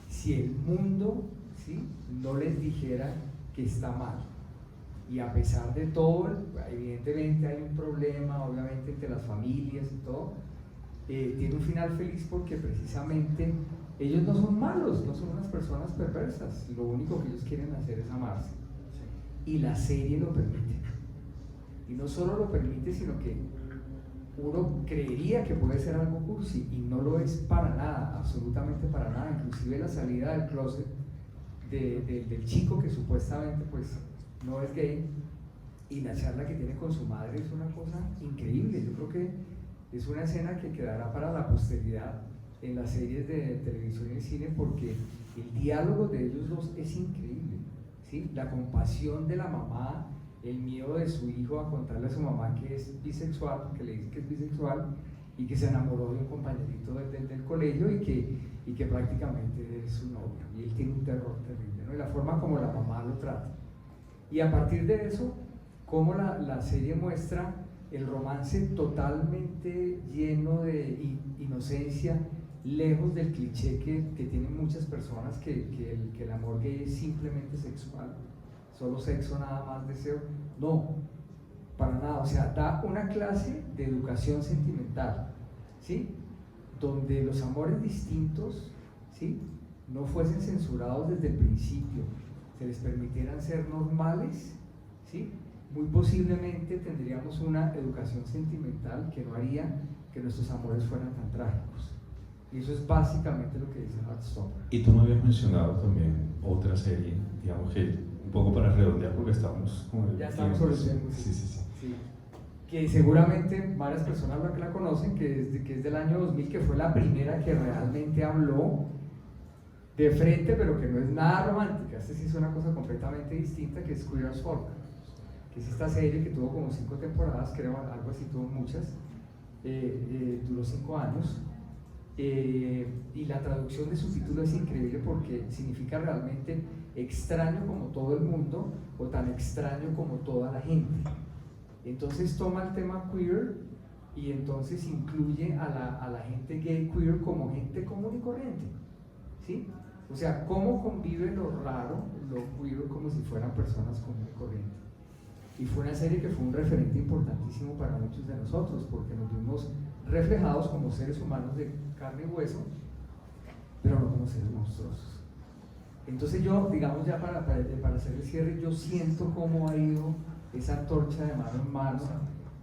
Si el mundo, ¿sí?, no les dijera que está mal. Y a pesar de todo, evidentemente hay un problema, obviamente, entre las familias y todo, tiene un final feliz porque precisamente ellos no son malos, no son unas personas perversas, lo único que ellos quieren hacer es amarse. Y la serie lo permite. Y no solo lo permite, sino que uno creería que puede ser algo cursi y no lo es para nada, absolutamente para nada. Inclusive la salida del closet del chico que supuestamente pues no es gay, y la charla que tiene con su madre es una cosa increíble. Yo creo que es una escena que quedará para la posteridad en las series de televisión y cine, porque el diálogo de ellos dos es increíble, ¿sí? La compasión de la mamá, el miedo de su hijo a contarle a su mamá que es bisexual, que le dice que es bisexual y que se enamoró de un compañerito del colegio y que prácticamente es su novio, y él tiene un terror terrible, ¿no? Y la forma como la mamá lo trata. Y a partir de eso, cómo la serie muestra el romance totalmente lleno de inocencia, lejos del cliché que tienen muchas personas, que el amor gay es simplemente sexual, solo sexo, nada más, deseo. No, para nada. O sea, da una clase de educación sentimental, ¿sí?, donde los amores distintos, ¿sí?, no fuesen censurados desde el principio, se les permitieran ser normales, ¿sí? Muy posiblemente tendríamos una educación sentimental que no haría que nuestros amores fueran tan trágicos. Y eso es básicamente lo que dice Heartstopper. Y tú me habías mencionado también otra serie, digamos que un poco para redondear, porque estamos con ya estamos sobre el tiempo. Sí. Que seguramente varias personas la conocen, que es del año 2000, que fue la primera que realmente habló de frente, pero que no es nada romántica. Este sí es una cosa completamente distinta, que es Queer as Folk, que es esta serie que tuvo como 5 temporadas, creo, algo así, tuvo muchas, duró 5 años, y la traducción de su título es increíble porque significa realmente extraño como todo el mundo, o tan extraño como toda la gente. Entonces toma el tema queer y entonces incluye a la gente gay queer como gente común y corriente, ¿sí? O sea, cómo convive lo raro, lo queer, como si fueran personas común y corriente. Y fue una serie que fue un referente importantísimo para muchos de nosotros, porque nos vimos reflejados como seres humanos de carne y hueso, pero no como seres monstruosos. Entonces yo, digamos, ya para hacer el cierre, yo siento cómo ha ido esa antorcha de mano en mano,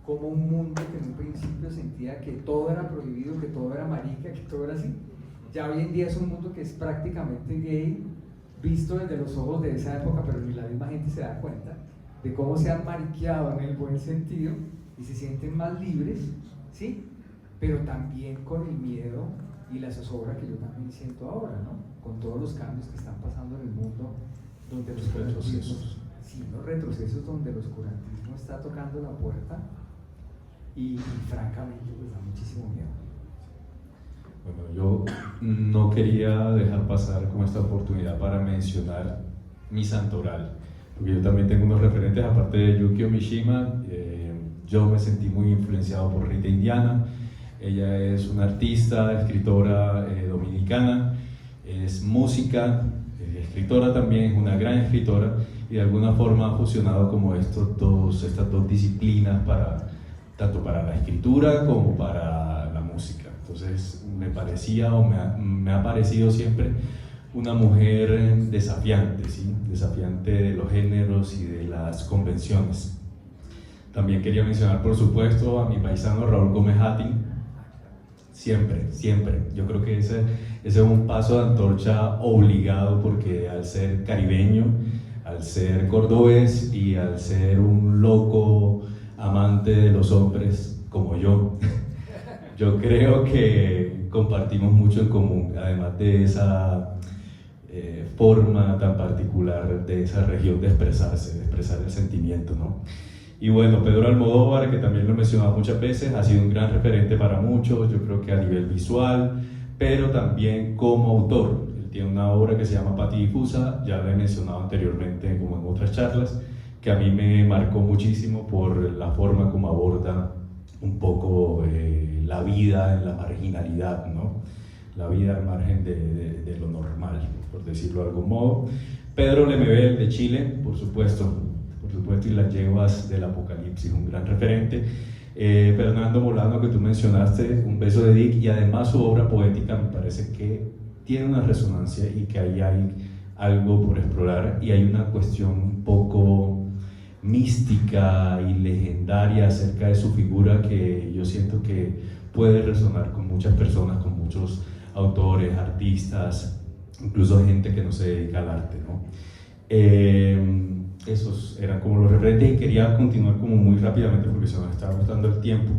como un mundo que en un principio sentía que todo era prohibido, que todo era marica, que todo era así. Ya hoy en día es un mundo que es prácticamente gay, visto desde los ojos de esa época, pero ni la misma gente se da cuenta de cómo se han mariqueado en el buen sentido y se sienten más libres, ¿sí? Pero también con el miedo y la zozobra que yo también siento ahora, ¿no? Con todos los cambios que están pasando en el mundo, donde los retrocesos, sí, los retrocesos, donde el oscurantismo está tocando la puerta, y francamente pues da muchísimo miedo. Bueno, yo no quería dejar pasar como esta oportunidad para mencionar mi santoral, porque yo también tengo unos referentes, aparte de Yukio Mishima. Yo me sentí muy influenciado por Rita Indiana. Ella es una artista, escritora dominicana, es música, escritora también, es una gran escritora, y de alguna forma ha fusionado como estas dos disciplinas tanto para la escritura como para la música. Entonces me parecía o me ha parecido siempre una mujer desafiante, ¿sí? Desafiante de los géneros y de las convenciones. También quería mencionar, por supuesto, a mi paisano Raúl Gómez Hattin. Siempre. Yo creo que ese es un paso de antorcha obligado, porque al ser caribeño, al ser cordobés y al ser un loco amante de los hombres como yo creo que compartimos mucho en común, además de esa forma tan particular de esa región de expresarse, de expresar el sentimiento, ¿no? Y bueno, Pedro Almodóvar, que también lo he mencionado muchas veces, ha sido un gran referente para muchos, yo creo que a nivel visual, pero también como autor. Él tiene una obra que se llama Patidifusa, ya la he mencionado anteriormente como en otras charlas, que a mí me marcó muchísimo por la forma como aborda un poco la vida en la marginalidad, ¿no? La vida al margen de lo normal, por decirlo de algún modo. Pedro Lemebel de Chile, por supuesto, y las yeguas del Apocalipsis, un gran referente. Fernando Molano, que tú mencionaste, Un beso de Dick, y además su obra poética me parece que tiene una resonancia y que ahí hay algo por explorar, y hay una cuestión un poco mística y legendaria acerca de su figura que yo siento que puede resonar con muchas personas, con muchos autores, artistas, incluso gente que no se dedica al arte, ¿no? Esos eran como los referentes, y quería continuar como muy rápidamente porque se nos está agotando el tiempo,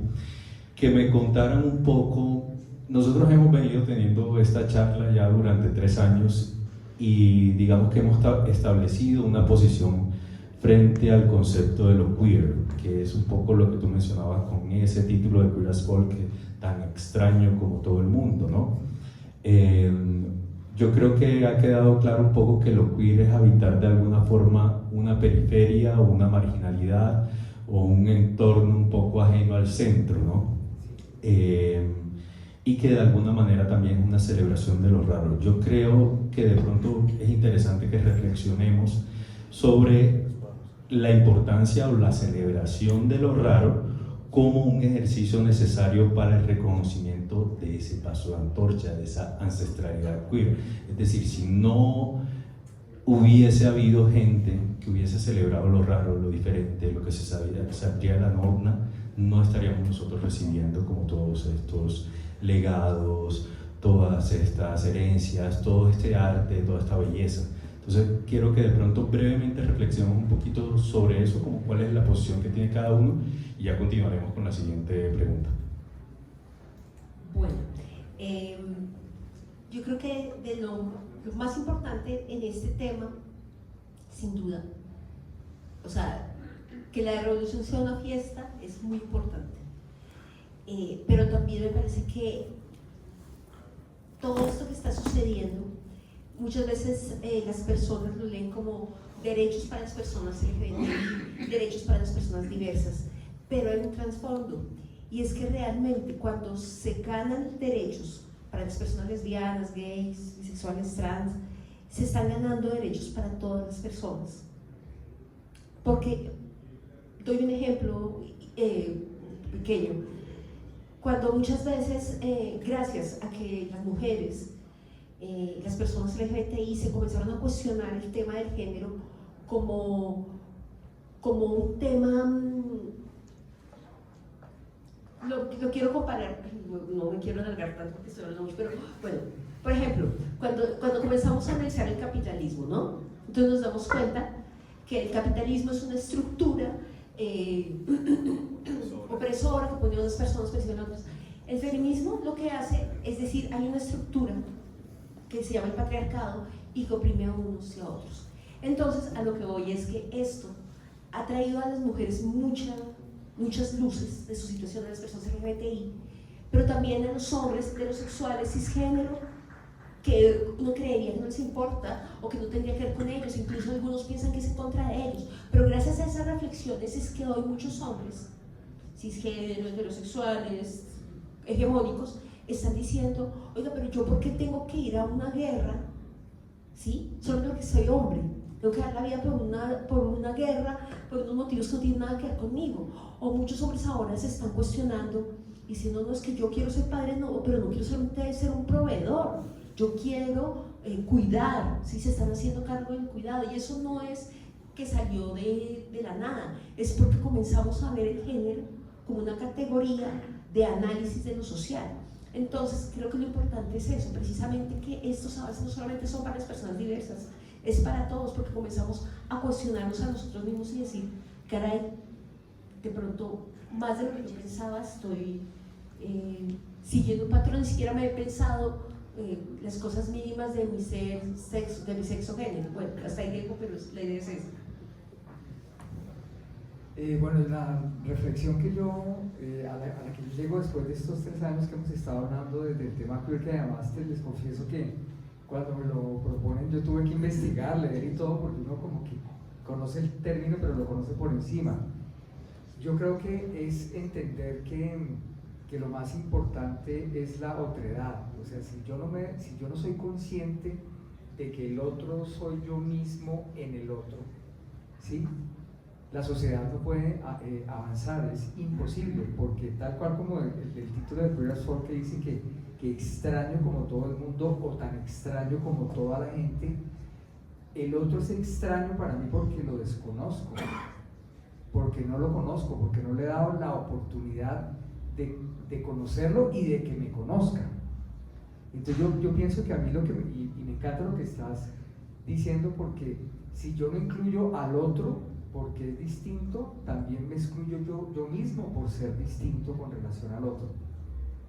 que me contaran un poco. Nosotros hemos venido teniendo esta charla ya durante 3 años, y digamos que hemos establecido una posición frente al concepto de lo queer, que es un poco lo que tú mencionabas con ese título de Queer as Folk, tan extraño como todo el mundo, ¿no? Yo creo que ha quedado claro un poco que lo queer es habitar de alguna forma una periferia o una marginalidad o un entorno un poco ajeno al centro, ¿no? Y que de alguna manera también es una celebración de lo raro. Yo creo que de pronto es interesante que reflexionemos sobre la importancia o la celebración de lo raro como un ejercicio necesario para el reconocimiento de ese paso de antorcha, de esa ancestralidad queer. Es decir, si no hubiese habido gente que hubiese celebrado lo raro, lo diferente, lo que se saldría de la norma, no estaríamos nosotros recibiendo como todos estos legados, todas estas herencias, todo este arte, toda esta belleza. Entonces quiero que de pronto brevemente reflexionemos un poquito sobre eso, como cuál es la posición que tiene cada uno, y ya continuaremos con la siguiente pregunta. Bueno, yo creo que lo más importante en este tema, sin duda, o sea, que la revolución sea una fiesta es muy importante, pero también me parece que todo esto que está sucediendo, muchas veces las personas lo leen como derechos para las personas LGBT, derechos para las personas diversas, pero hay un trasfondo, y es que realmente cuando se ganan derechos para las personas lesbianas, gays, bisexuales, trans, se están ganando derechos para todas las personas. Porque, doy un ejemplo pequeño, cuando muchas veces, gracias a que las mujeres, las personas LGBTI se comenzaron a cuestionar el tema del género como un tema, lo quiero comparar, no me quiero alargar tanto porque estoy hablando mucho, pero bueno, por ejemplo, cuando comenzamos a analizar el capitalismo, ¿no? Entonces nos damos cuenta que el capitalismo es una estructura opresora que pone a unas personas por encima de otras. El feminismo lo que hace es decir, hay una estructura que se llama el patriarcado y que oprime a unos y a otros. Entonces, a lo que voy es que esto ha traído a las mujeres mucha muchas luces de su situación de las personas LGBTI, pero también a los hombres heterosexuales cisgénero, que uno creería que no les importa o que no tendría que ver con ellos, incluso algunos piensan que es en contra de ellos, pero gracias a esas reflexiones es que hoy muchos hombres cisgénero, heterosexuales, hegemónicos, están diciendo, oiga, pero yo ¿por qué tengo que ir a una guerra? ¿Sí? Solo porque soy hombre, tengo que dar la vida por una guerra, por unos motivos que no tienen nada que ver conmigo. O muchos hombres ahora se están cuestionando, diciendo, no, es que yo quiero ser padre, no, pero no quiero solamente ser un proveedor, yo quiero cuidar, ¿sí? Se están haciendo cargo del cuidado, y eso no es que salió de la nada, es porque comenzamos a ver el género como una categoría de análisis de lo social. Entonces creo que lo importante es eso, precisamente que estos avances no solamente son para las personas diversas, es para todos, porque comenzamos a cuestionarnos a nosotros mismos y decir, caray, de pronto más de lo que yo pensaba estoy siguiendo un patrón, ni siquiera me he pensado las cosas mínimas de mi sexo género. Bueno, hasta ahí dejo, pero la idea es esa. Bueno, la reflexión que yo, a la que yo llego después de estos 3 años que hemos estado hablando del tema queer, que además les confieso que cuando me lo proponen yo tuve que investigar, leer y todo, porque uno como que conoce el término pero lo conoce por encima. Yo creo que es entender que lo más importante es la otredad. O sea, si yo no soy consciente de que el otro soy yo mismo en el otro, ¿sí? La sociedad no puede avanzar, es imposible, porque tal cual como el título de Queer as Folk, que dice que extraño como todo el mundo, o tan extraño como toda la gente, el otro es extraño para mí porque lo desconozco, porque no lo conozco, porque no le he dado la oportunidad de conocerlo y de que me conozca. Entonces yo pienso que a mí y me encanta lo que estás diciendo, porque si yo no incluyo al otro porque es distinto, también me excluyo yo mismo por ser distinto con relación al otro.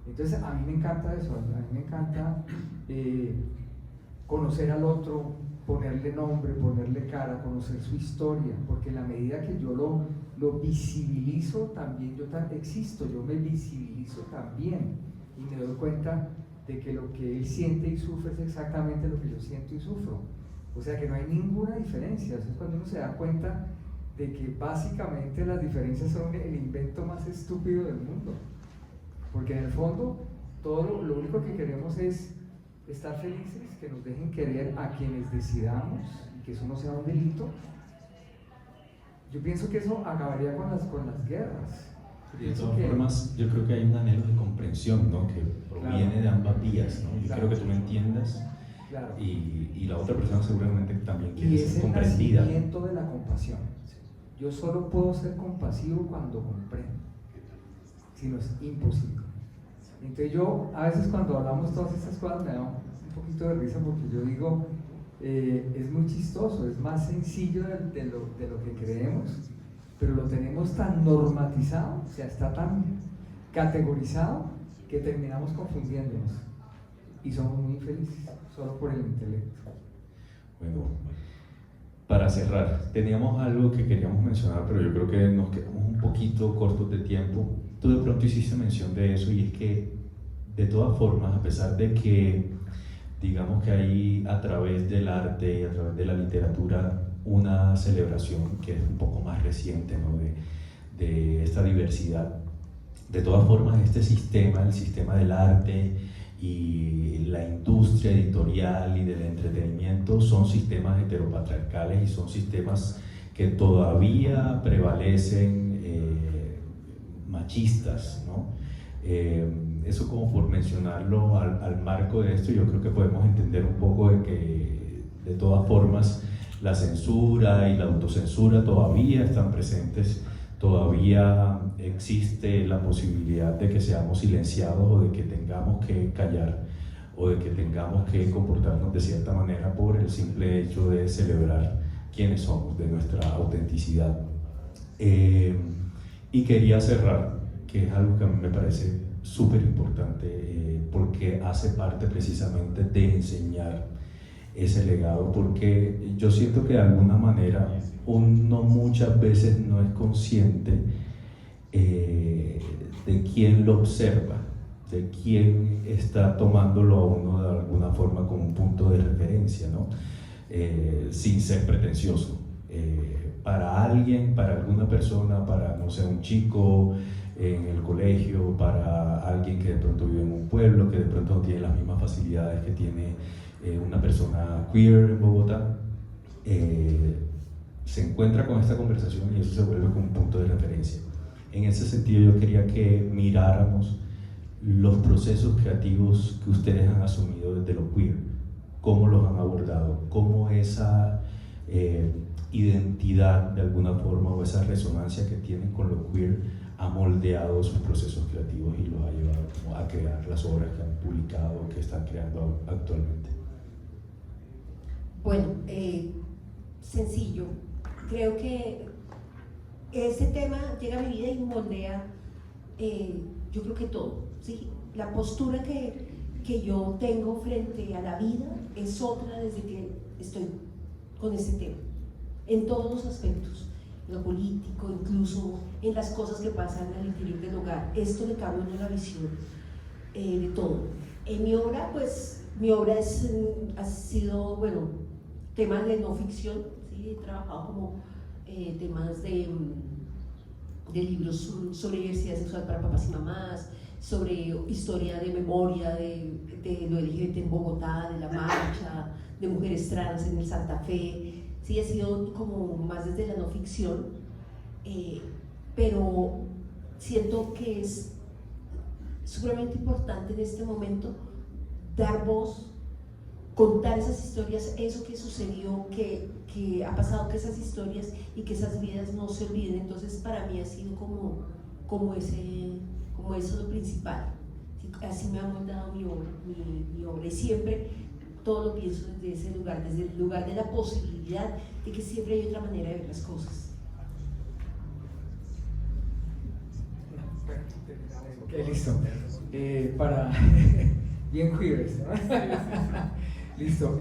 Entonces a mí me encanta eso, a mí me encanta conocer al otro, ponerle nombre, ponerle cara, conocer su historia, porque en la medida que yo lo visibilizo, también yo existo, yo me visibilizo también, y me doy cuenta de que lo que él siente y sufre es exactamente lo que yo siento y sufro. O sea que no hay ninguna diferencia. Eso es cuando uno se da cuenta de que básicamente las diferencias son el invento más estúpido del mundo, porque en el fondo lo único que queremos es estar felices, que nos dejen querer a quienes decidamos y que eso no sea un delito. Yo pienso que eso acabaría con las guerras. De todas formas, yo creo que hay un anhelo de comprensión, ¿no? Que proviene de ambas vías, ¿no? Yo quiero que tú me entiendas, y la otra persona seguramente también quiere ser comprendida. Y es el nacimiento de la compasión. Yo solo puedo ser compasivo cuando comprendo, si no es imposible. Entonces yo, a veces cuando hablamos todas estas cosas me da un poquito de risa, porque yo digo, es muy chistoso, es más sencillo de lo que creemos, pero lo tenemos tan normatizado, o sea, está tan categorizado que terminamos confundiéndonos y somos muy infelices, solo por el intelecto. Bueno, para cerrar, teníamos algo que queríamos mencionar, pero yo creo que nos quedamos un poquito cortos de tiempo. Tú de pronto hiciste mención de eso, y es que de todas formas, a pesar de que digamos que hay a través del arte y a través de la literatura una celebración que es un poco más reciente, ¿no? de esta diversidad, de todas formas este sistema, el sistema del arte y la industria editorial y del entretenimiento son sistemas heteropatriarcales y son sistemas que todavía prevalecen machistas, ¿no? Eso como por mencionarlo al marco de esto. Yo creo que podemos entender un poco de que de todas formas la censura y la autocensura todavía están presentes, todavía existe la posibilidad de que seamos silenciados o de que tengamos que callar o de que tengamos que comportarnos de cierta manera por el simple hecho de celebrar quiénes somos, de nuestra autenticidad. Y quería cerrar, que es algo que a mí me parece súper importante, porque hace parte precisamente de enseñar ese legado, porque yo siento que de alguna manera uno muchas veces no es consciente de quién lo observa, de quién está tomándolo a uno de alguna forma como un punto de referencia, ¿no? Sin ser pretencioso. Para alguien, para alguna persona, para, no sé, un chico en el colegio, para alguien que de pronto vive en un pueblo, que de pronto no tiene las mismas facilidades que tiene una persona queer en Bogotá, se encuentra con esta conversación y eso se vuelve como un punto de referencia. En ese sentido yo quería que miráramos los procesos creativos que ustedes han asumido desde lo queer, cómo los han abordado, cómo esa identidad de alguna forma o esa resonancia que tienen con lo queer ha moldeado sus procesos creativos y los ha llevado como a crear las obras que han publicado o que están creando actualmente. Bueno, sencillo. Creo que este tema llega a mi vida y moldea, yo creo que todo, ¿sí? La postura que yo tengo frente a la vida es otra desde que estoy con este tema, en todos los aspectos, en lo político, incluso en las cosas que pasan al interior del hogar. Esto le cambia a uno la visión de todo. En mi obra, pues, ha sido, bueno, temas de no ficción, ¿sí? He trabajado como temas de libros sobre diversidad sexual para papás y mamás, sobre historia de memoria de lo LGBT en Bogotá, de la marcha, de mujeres trans en el Santa Fe. Sí, ha sido como más desde la no ficción, pero siento que es sumamente importante en este momento dar voz, contar esas historias, eso que sucedió, que ha pasado, que esas historias y que esas vidas no se olviden. Entonces para mí ha sido como eso lo principal. Así me ha moldado mi obra y siempre todo lo pienso desde ese lugar, desde el lugar de la posibilidad de que siempre hay otra manera de ver las cosas. Ok, listo. Para bien queers, ¿no? Listo.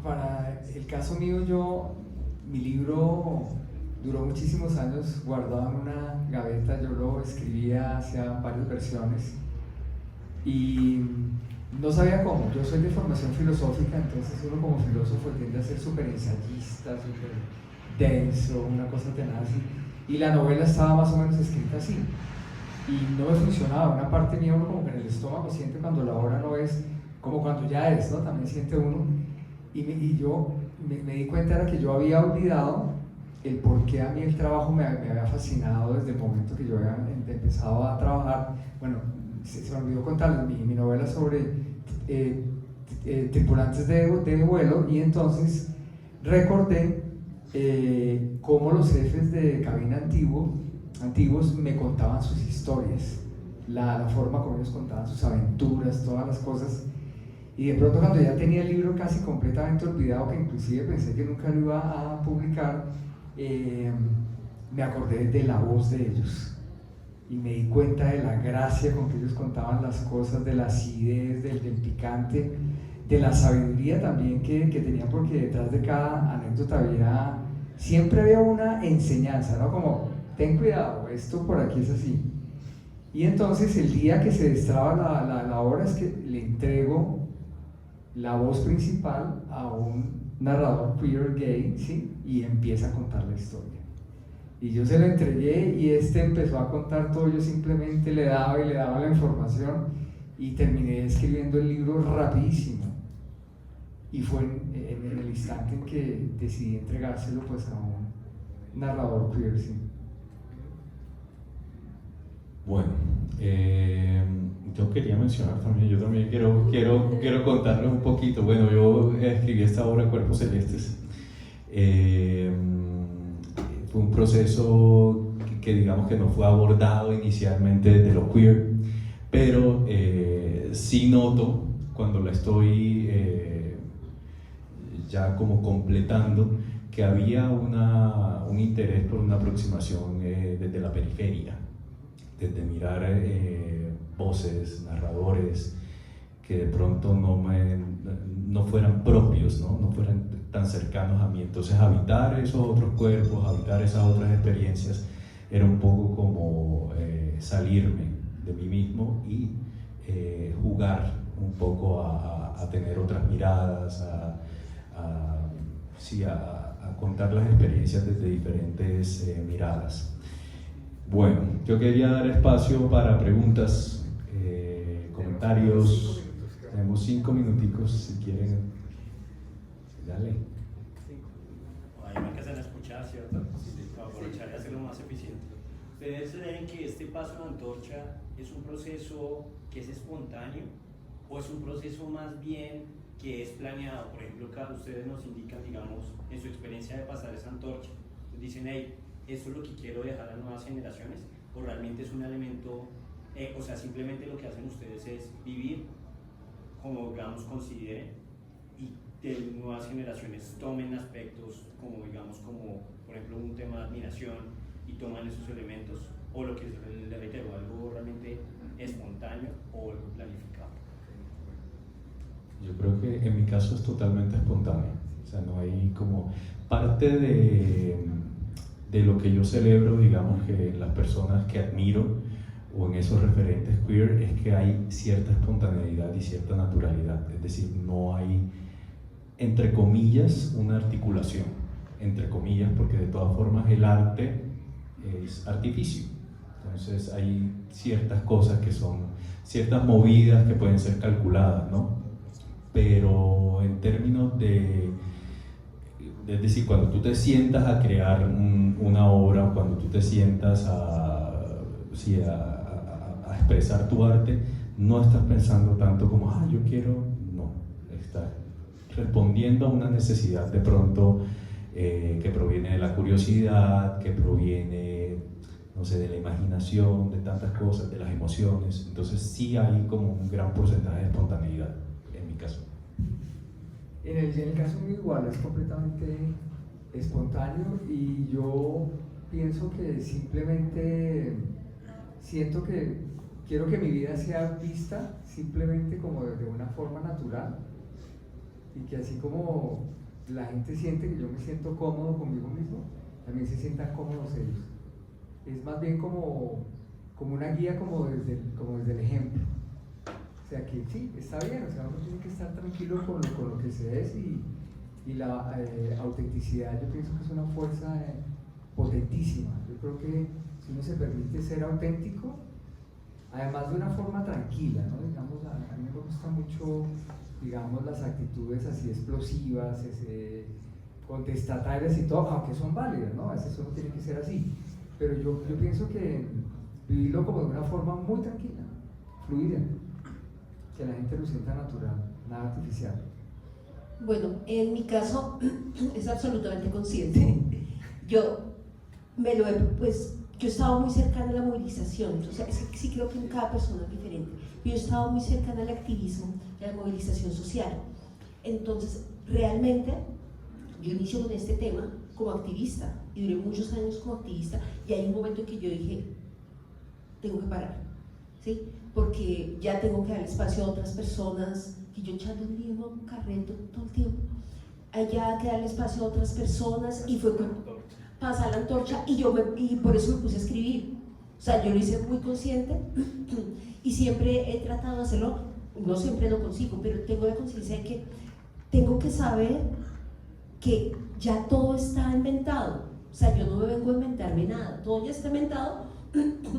Para el caso mío, mi libro duró muchísimos años guardado en una gaveta. Yo lo escribía, hacía varias versiones y no sabía cómo. Yo soy de formación filosófica, entonces uno como filósofo tiende a ser súper ensayista, súper denso, una cosa tenaz, y la novela estaba más o menos escrita así y no me funcionaba. Una parte mía, uno como que en el estómago siente cuando la obra no es como cuando ya es, ¿no? También siente uno, y yo me di cuenta era que yo había olvidado el por qué a mí el trabajo me había fascinado desde el momento que yo había empezado a trabajar. Bueno, se me olvidó contarles mi novela sobre tripulantes de vuelo, y entonces recordé cómo los jefes de cabina antiguos me contaban sus historias, la forma como ellos contaban sus aventuras, todas las cosas. Y de pronto, cuando ya tenía el libro casi completamente olvidado, que inclusive pensé que nunca lo iba a publicar, me acordé de la voz de ellos y me di cuenta de la gracia con que ellos contaban las cosas, de la acidez, del picante, de la sabiduría también que tenían, porque detrás de cada anécdota siempre había una enseñanza, ¿no? Como, ten cuidado, esto por aquí es así. Y entonces el día que se destraba la obra es que le entrego la voz principal a un narrador queer gay, ¿sí? Y empieza a contar la historia. Y yo se lo entregué y empezó a contar todo. Yo simplemente le daba la información y terminé escribiendo el libro rapidísimo. Y fue en el instante en que decidí entregárselo pues a un narrador queer, ¿sí? Bueno, yo quería mencionar también, yo también quiero contarles un poquito. Bueno, yo escribí esta obra, Cuerpos Celestes. Fue un proceso que digamos que no fue abordado inicialmente desde lo queer, pero sí noto cuando la estoy ya como completando que había un interés por una aproximación desde la periferia, desde mirar voces, narradores que de pronto no fueran propios, no fueran tan cercanos a mí. Entonces habitar esos otros cuerpos, habitar esas otras experiencias era un poco como salirme de mí mismo y jugar un poco a tener otras miradas, sí, a contar las experiencias desde diferentes miradas. Bueno, yo quería dar espacio para preguntas, comentarios. Tenemos 5 minuticos si quieren. Dale. Ahí me alcanzan a escuchar, ¿cierto? Para aprovechar y hacerlo más eficiente. ¿Ustedes creen que este paso de antorcha es un proceso que es espontáneo o es un proceso más bien que es planeado? Por ejemplo, cada ustedes nos indican, digamos, en su experiencia de pasar esa antorcha, dicen, hey, ¿eso es lo que quiero dejar a nuevas generaciones? ¿O realmente es un elemento, o sea, simplemente lo que hacen ustedes es vivir como, digamos, consideren y que nuevas generaciones tomen aspectos como, digamos, como, por ejemplo, un tema de admiración y toman esos elementos? O lo que le reitero, algo realmente espontáneo o algo planificado. Yo creo que en mi caso es totalmente espontáneo. O sea, no hay como parte de lo que yo celebro, digamos, que en las personas que admiro o en esos referentes queer es que hay cierta espontaneidad y cierta naturalidad. Es decir, no hay, entre comillas, una articulación, entre comillas, porque de todas formas el arte es artificio. Entonces hay ciertas cosas que son, ciertas movidas que pueden ser calculadas, ¿no? Pero en términos es decir, cuando tú te sientas a crear una obra, cuando tú te sientas sí, a expresar tu arte, no estás pensando tanto como, yo quiero, no, estás respondiendo a una necesidad de pronto que proviene de la curiosidad, que proviene, no sé, de la imaginación, de tantas cosas, de las emociones. Entonces sí hay como un gran porcentaje de espontaneidad en mi caso. En el caso mío igual, es completamente espontáneo y yo pienso que simplemente siento que quiero que mi vida sea vista simplemente como de una forma natural y que así como la gente siente que yo me siento cómodo conmigo mismo, también se sientan cómodos ellos. Es más bien como una guía como desde el ejemplo. O sea que sí, está bien, o sea, uno tiene que estar tranquilo con lo que se es y la autenticidad yo pienso que es una fuerza potentísima. Yo creo que si uno se permite ser auténtico, además de una forma tranquila, ¿no? Digamos, a mí me gusta mucho, digamos, las actitudes así explosivas, contestatarias y todo, aunque son válidas, ¿no? A veces uno tiene que ser así, pero yo pienso que vivirlo como de una forma muy tranquila, fluida, que la gente lo sienta natural, nada artificial. Bueno, en mi caso es absolutamente consciente. Yo he estado muy cercana a la movilización, o sea, es que sí creo que en cada persona es diferente. Yo he estado muy cercana al activismo y a la movilización social. Entonces, realmente, yo inicio con este tema como activista y duré muchos años como activista y hay un momento en que yo dije, tengo que parar, ¿sí? Porque ya tengo que dar espacio a otras personas, y yo echando el mismo carrito todo el tiempo, allá que darle espacio a otras personas y fue cuando pasar la antorcha y por eso me puse a escribir. O sea, yo lo hice muy consciente y siempre he tratado de hacerlo, no siempre lo consigo, pero tengo la conciencia de que tengo que saber que ya todo está inventado. O sea, yo no me vengo a inventarme nada, todo ya está inventado.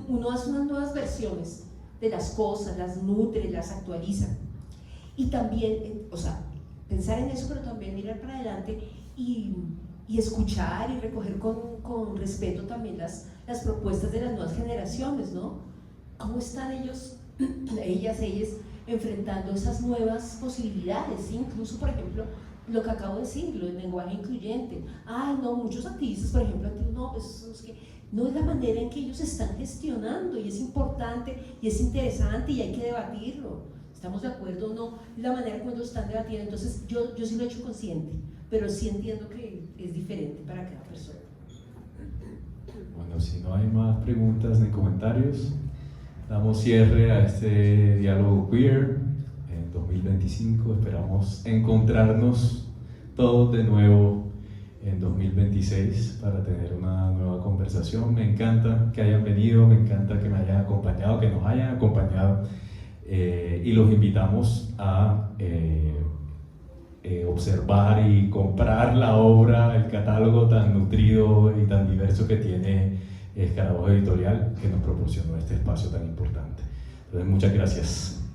Uno hace unas nuevas versiones de las cosas, las nutre, las actualiza. Y también, o sea, pensar en eso, pero también mirar para adelante y escuchar y recoger con respeto también las propuestas de las nuevas generaciones, ¿no? ¿Cómo están ellas, enfrentando esas nuevas posibilidades? ¿Sí? Incluso, por ejemplo, lo que acabo de decir, lo del lenguaje incluyente. No, muchos activistas, por ejemplo, no, pues es que no es la manera en que ellos están gestionando y es importante y es interesante y hay que debatirlo. ¿Estamos de acuerdo o no? La manera como ellos están debatiendo. Entonces, yo sí lo he hecho consciente, pero sí entiendo que es diferente para cada persona. Bueno, si no hay más preguntas ni comentarios, damos cierre a este diálogo queer en 2025. Esperamos encontrarnos todos de nuevo en 2026 para tener una nueva conversación. Me encanta que hayan venido, me encanta que me hayan acompañado, que nos hayan acompañado, y los invitamos a observar y comprar la obra, el catálogo tan nutrido y tan diverso que tiene Escarabajo Editorial, que nos proporcionó este espacio tan importante. Entonces, muchas gracias.